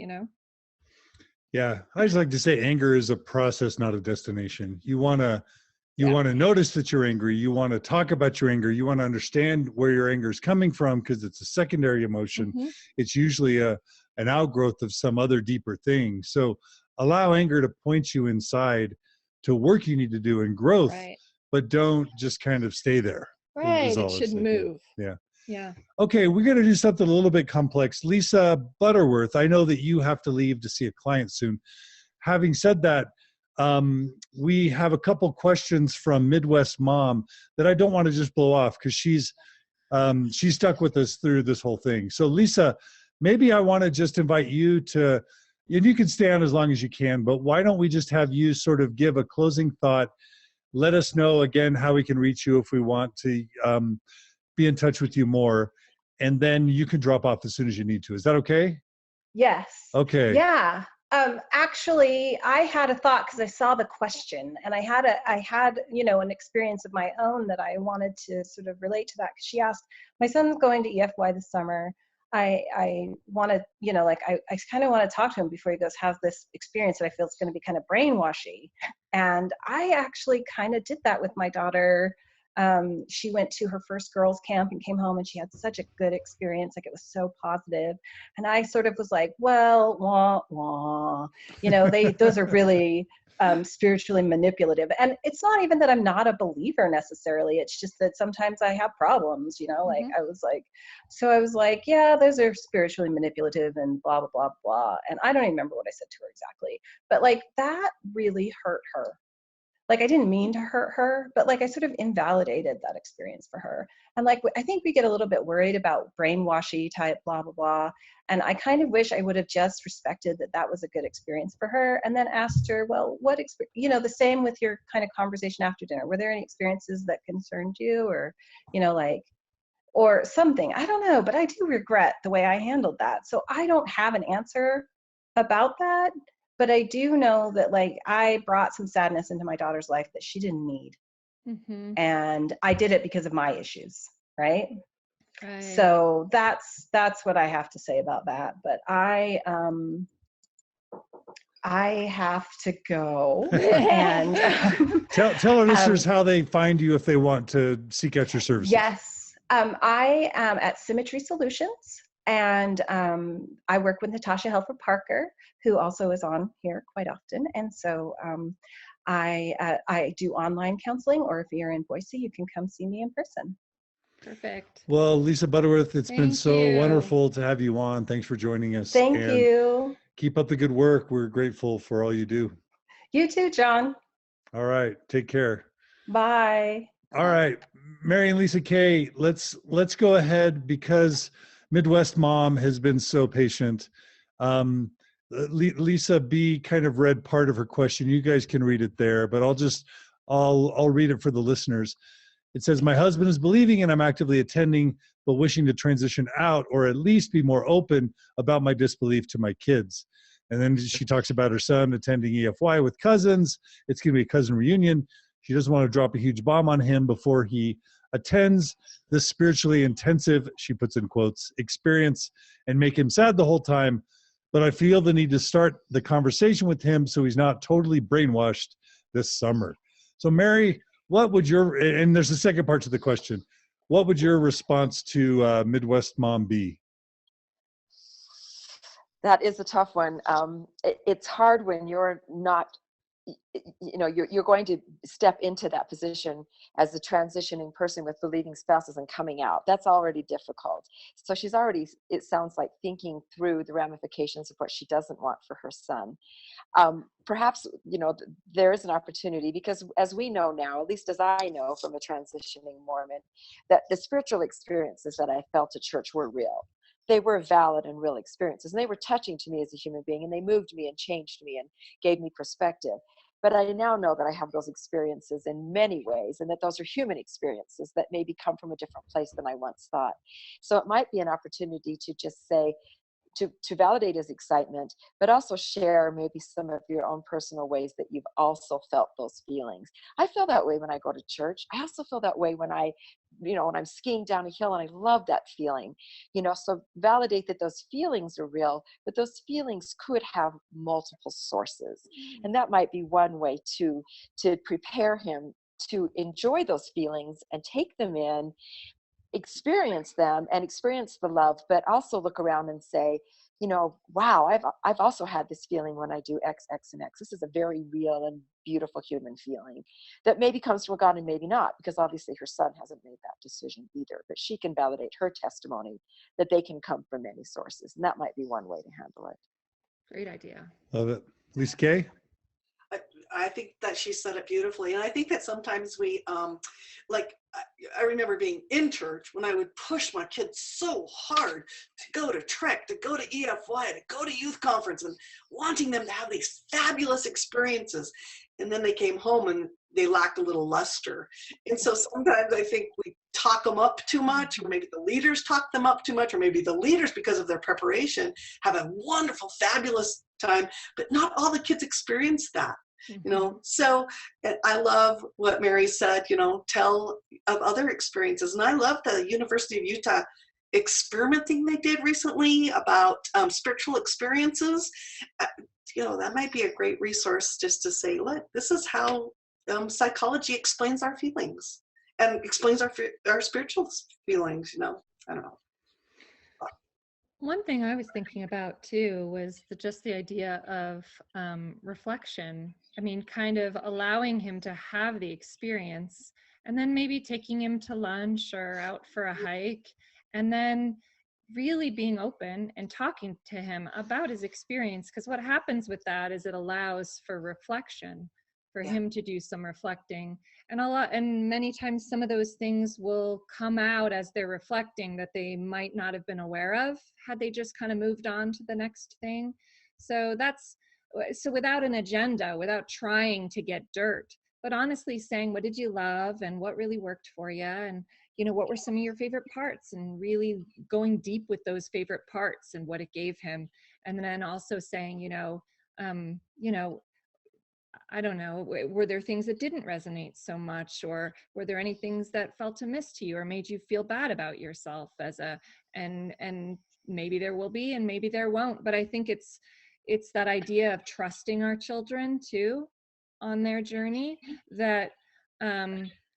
Yeah, I just like to say anger is a process, not a destination. You want to notice that you're angry. You want to talk about your anger. You want to understand where your anger is coming from, because it's a secondary emotion. Mm-hmm. It's usually an outgrowth of some other deeper thing. So allow anger to point you inside to work you need to do in growth, right, but don't just kind of stay there. Right, it should move. Yeah. Yeah. Okay, we're going to do something a little bit complex. Lisa Butterworth, I know that you have to leave to see a client soon. Having said that, we have a couple questions from Midwest Mom that I don't want to just blow off, because she's stuck with us through this whole thing. So Lisa, maybe I want to just invite you to, and you can stay on as long as you can, but why don't we just have you sort of give a closing thought? Let us know again how we can reach you if we want to be in touch with you more, and then you can drop off as soon as you need to. Is that okay? Yes. Okay. Yeah. Actually, I had a thought because I saw the question, and I had an experience of my own that I wanted to sort of relate to that. Because she asked, my son's going to EFY this summer. I want to, I kind of want to talk to him before he goes have this experience that I feel is going to be kind of brainwashy. And I actually kind of did that with my daughter. She went to her first girls camp and came home, and she had such a good experience. Like, it was so positive. And I sort of was like, well, wah, wah. Those are really spiritually manipulative. And it's not even that I'm not a believer necessarily. It's just that sometimes I have problems, like I was like, yeah, those are spiritually manipulative and blah, blah, blah, blah. And I don't even remember what I said to her exactly, but like that really hurt her. Like, I didn't mean to hurt her, but like I sort of invalidated that experience for her. And like, I think we get a little bit worried about brainwashy type blah, blah, blah. And I kind of wish I would have just respected that that was a good experience for her, and then asked her, well, what experience, the same with your kind of conversation after dinner. Were there any experiences that concerned you, or, or something? I don't know, but I do regret the way I handled that. So I don't have an answer about that. But I do know that like I brought some sadness into my daughter's life that she didn't need. Mm-hmm. And I did it because of my issues, right? Right. So that's what I have to say about that. But I have to go. And tell our listeners how they find you if they want to seek out your services. Yes. I am at Symmetry Solutions. And I work with Natasha Helfer Parker, who also is on here quite often. And so I do online counseling, or if you're in Boise, you can come see me in person. Perfect. Well, Lisa Butterworth, it's been Thank so you. wonderful to have you on. Thanks for joining us. Thank and you. Keep up the good work. We're grateful for all you do. You too, John. All right. Take care. Bye. All right, Mary and Lisa Kay, let's go ahead because Midwest Mom has been so patient. Lisa B kind of read part of her question. You guys can read it there, but I'll read it for the listeners. It says, my husband is believing and I'm actively attending, but wishing to transition out or at least be more open about my disbelief to my kids. And then she talks about her son attending EFY with cousins. It's going to be a cousin reunion. She doesn't want to drop a huge bomb on him before he attends this spiritually intensive, she puts in quotes, experience and make him sad the whole time. But I feel the need to start the conversation with him so he's not totally brainwashed this summer. So Mary, what would and there's a second part to the question, what would your response to Midwest Mom be? That is a tough one. It's hard when you're not, you're going to step into that position as a transitioning person with believing spouses and coming out. That's already difficult. So she's already, it sounds like, thinking through the ramifications of what she doesn't want for her son. Perhaps, there is an opportunity because as we know now, at least as I know from a transitioning Mormon, that the spiritual experiences that I felt at church were real. They were valid and real experiences, and they were touching to me as a human being, and they moved me and changed me and gave me perspective. But I now know that I have those experiences in many ways, and that those are human experiences that maybe come from a different place than I once thought. So it might be an opportunity to just say, to validate his excitement, but also share maybe some of your own personal ways that you've also felt those feelings. I feel that way when I go to church. I also feel that way when when I'm skiing down a hill, and I love that feeling. So validate that those feelings are real, but those feelings could have multiple sources. And that might be one way to prepare him to enjoy those feelings and take them in, experience them and experience the love, but also look around and say, wow, I've also had this feeling when I do X, X, and X. This is a very real and beautiful human feeling that maybe comes from God and maybe not, because obviously her son hasn't made that decision either, but she can validate her testimony that they can come from many sources. And that might be one way to handle it. Great idea. Love it. Lisa Kay? I think that she said it beautifully. And I think that sometimes we, I remember being in church when I would push my kids so hard to go to Trek, to go to EFY, to go to youth conference, and wanting them to have these fabulous experiences. And then they came home and they lacked a little luster. And so sometimes I think we talk them up too much, or maybe the leaders talk them up too much, or maybe the leaders, because of their preparation, have a wonderful, fabulous time, but not all the kids experience that. So I love what Mary said, tell of other experiences. And I love the University of Utah experiment thing they did recently about spiritual experiences. That might be a great resource just to say, look, this is how psychology explains our feelings and explains our spiritual feelings. I don't know. One thing I was thinking about too was just the idea of reflection. I mean, kind of allowing him to have the experience and then maybe taking him to lunch or out for a hike, and then really being open and talking to him about his experience. Because what happens with that is it allows for reflection, for him to do some reflecting. And many times some of those things will come out as they're reflecting that they might not have been aware of had they just kind of moved on to the next thing. So without an agenda, without trying to get dirt, but honestly saying, what did you love and what really worked for you? And, what were some of your favorite parts, and really going deep with those favorite parts and what it gave him. And then also saying, I don't know, were there things that didn't resonate so much, or were there any things that felt amiss to you or made you feel bad about yourself and maybe there will be and maybe there won't. But I think it's that idea of trusting our children too on their journey, that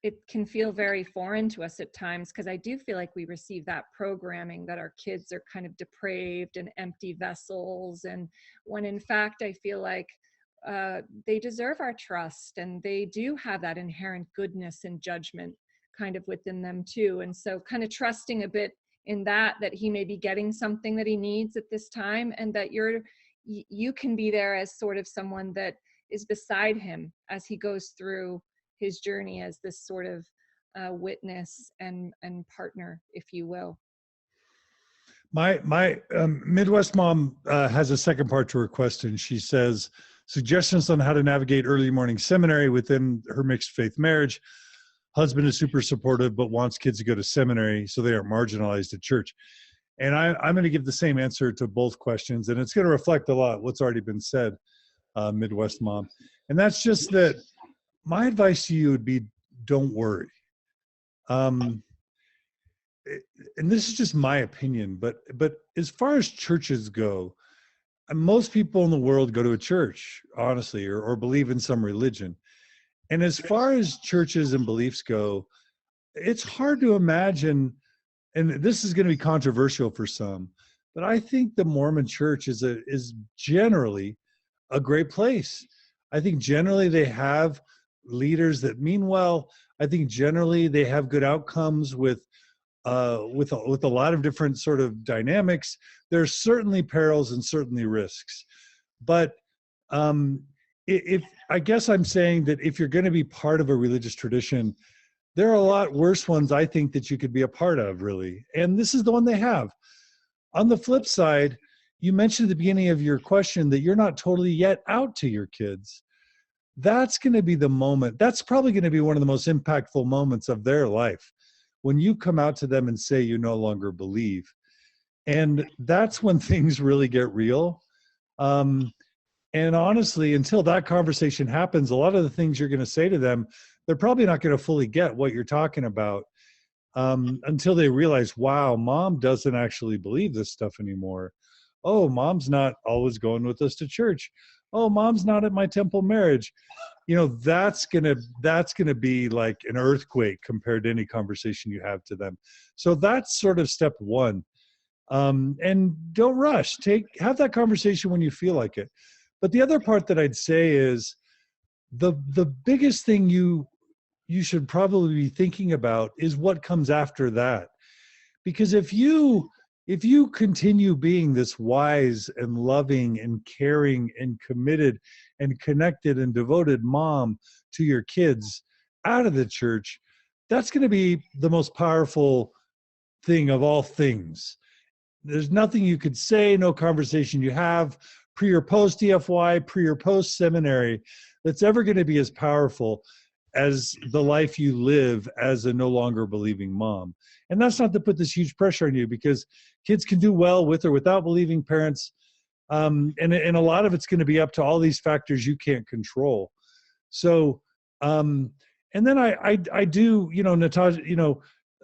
it can feel very foreign to us at times, because I do feel like we receive that programming that our kids are kind of depraved and empty vessels, and when in fact I feel like they deserve our trust, and they do have that inherent goodness and judgment kind of within them too. And so kind of trusting a bit in that he may be getting something that he needs at this time, and that you can be there as sort of someone that is beside him as he goes through his journey as this sort of witness and partner, if you will. My Midwest mom has a second part to her question. She says, suggestions on how to navigate early morning seminary within her mixed faith marriage. Husband is super supportive, but wants kids to go to seminary so they aren't marginalized at church. And I'm going to give the same answer to both questions, and it's going to reflect a lot what's already been said, Midwest mom. And that's just that my advice to you would be, don't worry. And this is just my opinion, but as far as churches go, most people in the world go to a church, honestly, or believe in some religion. And as far as churches and beliefs go, it's hard to imagine, and this is going to be controversial for some, but I think the Mormon church is generally a great place. I think generally they have leaders that mean well. I think generally they have good outcomes with a lot of different sort of dynamics. There's certainly perils and certainly risks, but if I guess I'm saying that if you're going to be part of a religious tradition, there are a lot worse ones, I think, that you could be a part of, really. And this is the one they have. On the flip side, you mentioned at the beginning of your question that you're not totally yet out to your kids. That's going to be the moment. That's probably going to be one of the most impactful moments of their life, when you come out to them and say you no longer believe. And that's when things really get real. And honestly, until that conversation happens, a lot of the things you're going to say to them, they're probably not going to fully get what you're talking about until they realize, wow, mom doesn't actually believe this stuff anymore. Oh, mom's not always going with us to church. Oh, mom's not at my temple marriage. You know, that's gonna be like an earthquake compared to any conversation you have to them. So that's sort of step one. And don't rush. Have that conversation when you feel like it. But the other part that I'd say is the biggest thing you should probably be thinking about is what comes after that. Because if you continue being this wise and loving and caring and committed and connected and devoted mom to your kids out of the church, that's going to be the most powerful thing of all things. There's nothing you could say, no conversation you have, pre or post DFY, pre or post seminary, that's ever going to be as powerful as the life you live as a no longer believing mom. And that's not to put this huge pressure on you, because kids can do well with or without believing parents. And a lot of it's going to be up to all these factors you can't control. So, and then I do, Natasha,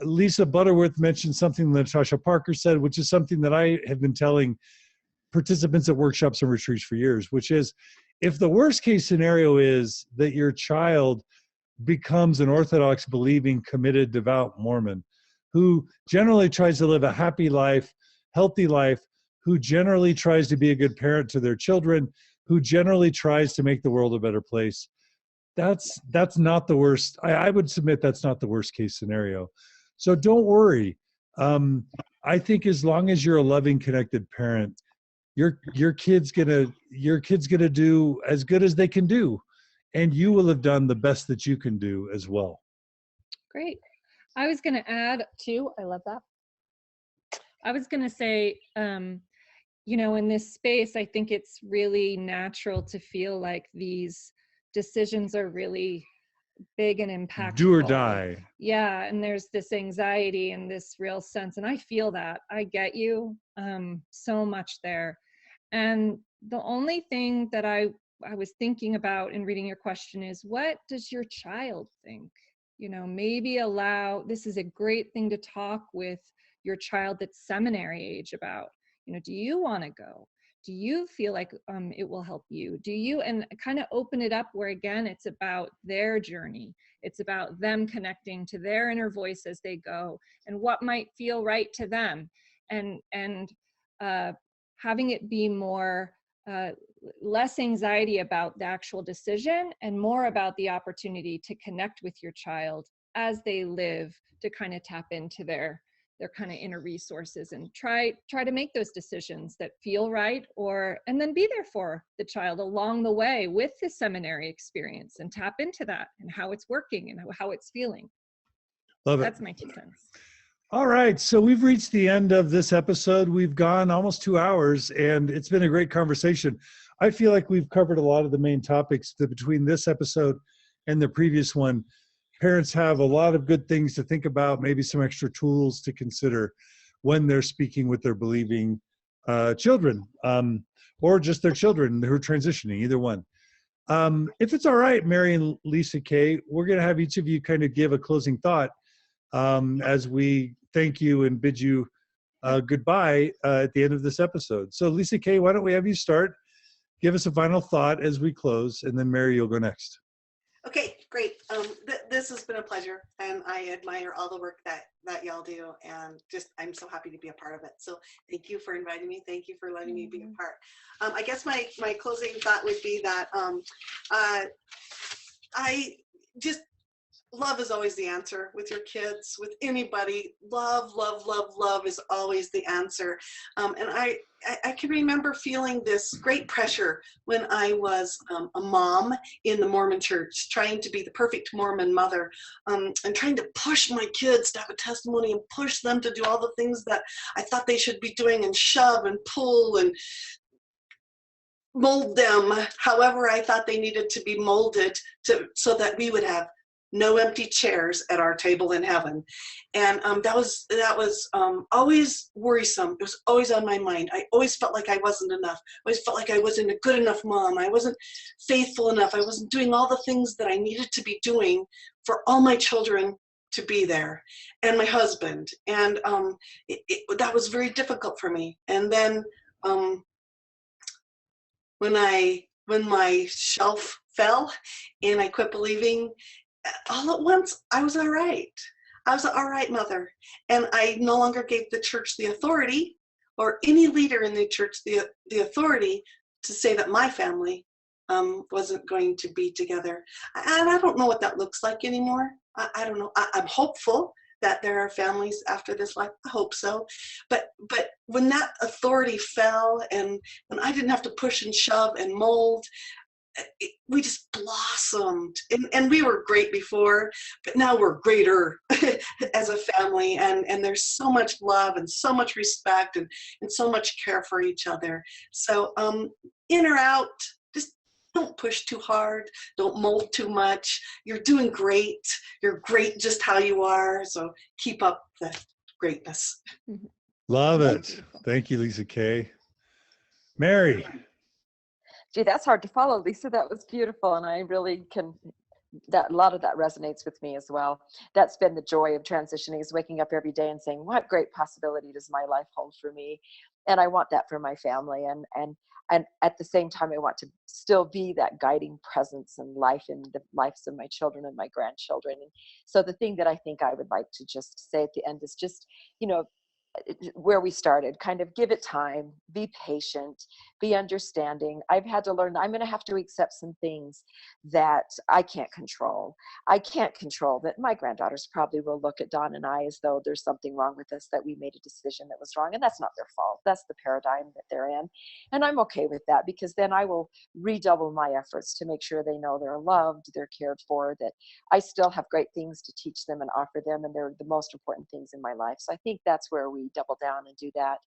Lisa Butterworth mentioned something that Natasha Parker said, which is something that I have been telling participants at workshops and retreats for years, which is, if the worst case scenario is that your child becomes an Orthodox, believing, committed, devout Mormon, who generally tries to live a happy life, healthy life, who generally tries to be a good parent to their children, who generally tries to make the world a better place, that's not the worst. I would submit that's not the worst case scenario. So don't worry. I think as long as you're a loving, connected parent, your kid's gonna do as good as they can do, and you will have done the best that you can do as well. Great. I was going to add too, I love that. I was going to say, in this space, I think it's really natural to feel like these decisions are really big and impactful. Do or die. Yeah, and there's this anxiety and this real sense, and I feel that. I get you so much there. And the only thing that I was thinking about in reading your question is, what does your child think? Maybe this is a great thing to talk with your child that's seminary age about. Do you want to go? Do you feel like it will help you? Do you? And kind of open it up where, again, it's about their journey. It's about them connecting to their inner voice as they go and what might feel right to them. And having it be more, less anxiety about the actual decision and more about the opportunity to connect with your child as they live to kind of tap into their kind of inner resources and try to make those decisions that feel right, and then be there for the child along the way with the seminary experience and tap into that and how it's working and how it's feeling. Love it. That's my 2 cents. All right, so we've reached the end of this episode. We've gone almost 2 hours, and it's been a great conversation. I feel like we've covered a lot of the main topics between this episode and the previous one. Parents have a lot of good things to think about, maybe some extra tools to consider when they're speaking with their believing children, or just their children who are transitioning, either one. If it's all right, Mary and Lisa K, we're going to have each of you kind of give a closing thought as we thank you and bid you goodbye at the end of this episode. So Lisa K, why don't we have you start? Give us a final thought as we close, and then Mary, you'll go next. Okay, great. This has been a pleasure, and I admire all the work that y'all do, and just I'm so happy to be a part of it. So thank you for inviting me. Thank you for letting me be a part. I guess my closing thought would be that I just love is always the answer with your kids, with anybody. Love, love, love, love is always the answer. And I can remember feeling this great pressure when I was a mom in the Mormon church, trying to be the perfect Mormon mother, and trying to push my kids to have a testimony and push them to do all the things that I thought they should be doing, and shove and pull and mold them however I thought they needed to be molded so that we would have no empty chairs at our table in heaven. And that was always worrisome. It was always on my mind. I always felt like I wasn't enough. I always felt like I wasn't a good enough mom. I wasn't faithful enough. I wasn't doing all the things that I needed to be doing for all my children to be there, and my husband. And that was very difficult for me. And then when my shelf fell and I quit believing, all at once, I was all right. I was an all right mother. And I no longer gave the church the authority, or any leader in the church the authority to say that my family wasn't going to be together. And I don't know what that looks like anymore. I don't know. I'm hopeful that there are families after this life. I hope so. But when that authority fell, and when I didn't have to push and shove and mold, we just blossomed, and we were great before, but now we're greater as a family, and there's so much love and so much respect and so much care for each other. So in or out, just don't push too hard, don't mold too much. You're doing great. You're great just how you are, so keep up the greatness. Love it. Thank you, Lisa K. Mary. Gee, that's hard to follow, Lisa. That was beautiful. And I really a lot of that resonates with me as well. That's been the joy of transitioning, is waking up every day and saying, what great possibility does my life hold for me? And I want that for my family. And at the same time, I want to still be that guiding presence and life in the lives of my children and my grandchildren. And so the thing that I think I would like to just say at the end is just, where we started, kind of give it time, be patient, be understanding. I've had to learn that I'm going to have to accept some things that I can't control. I can't control that my granddaughters probably will look at Don and I as though there's something wrong with us, that we made a decision that was wrong, and that's not their fault. That's the paradigm that they're in. And I'm okay with that, because then I will redouble my efforts to make sure they know they're loved, they're cared for, that I still have great things to teach them and offer them, and they're the most important things in my life. So I think that's where we double down and do that.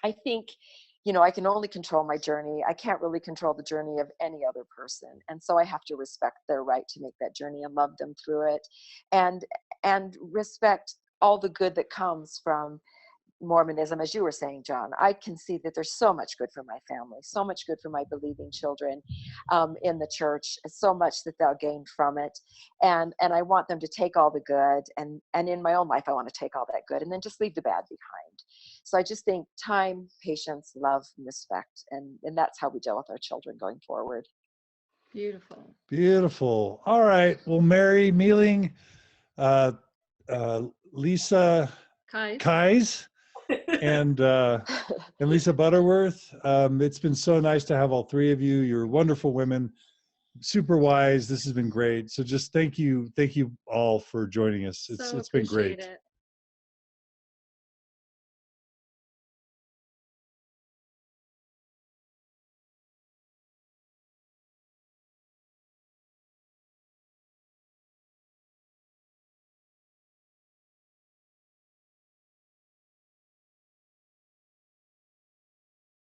I think, I can only control my journey. I can't really control the journey of any other person. And so I have to respect their right to make that journey and love them through it, and respect all the good that comes from Mormonism. As you were saying, John, I can see that there's so much good for my family, so much good for my believing children in the church, so much that they'll gain from it. And I want them to take all the good, and in my own life, I want to take all that good and then just leave the bad behind. So I just think time, patience, love, and respect, and that's how we deal with our children going forward. Beautiful. Beautiful. All right. Well, Mary Mealing, Lisa Kais, and Lisa Butterworth. It's been so nice to have all three of you. You're wonderful women, super wise. This has been great. So just thank you all for joining us. It's been great. Appreciate it.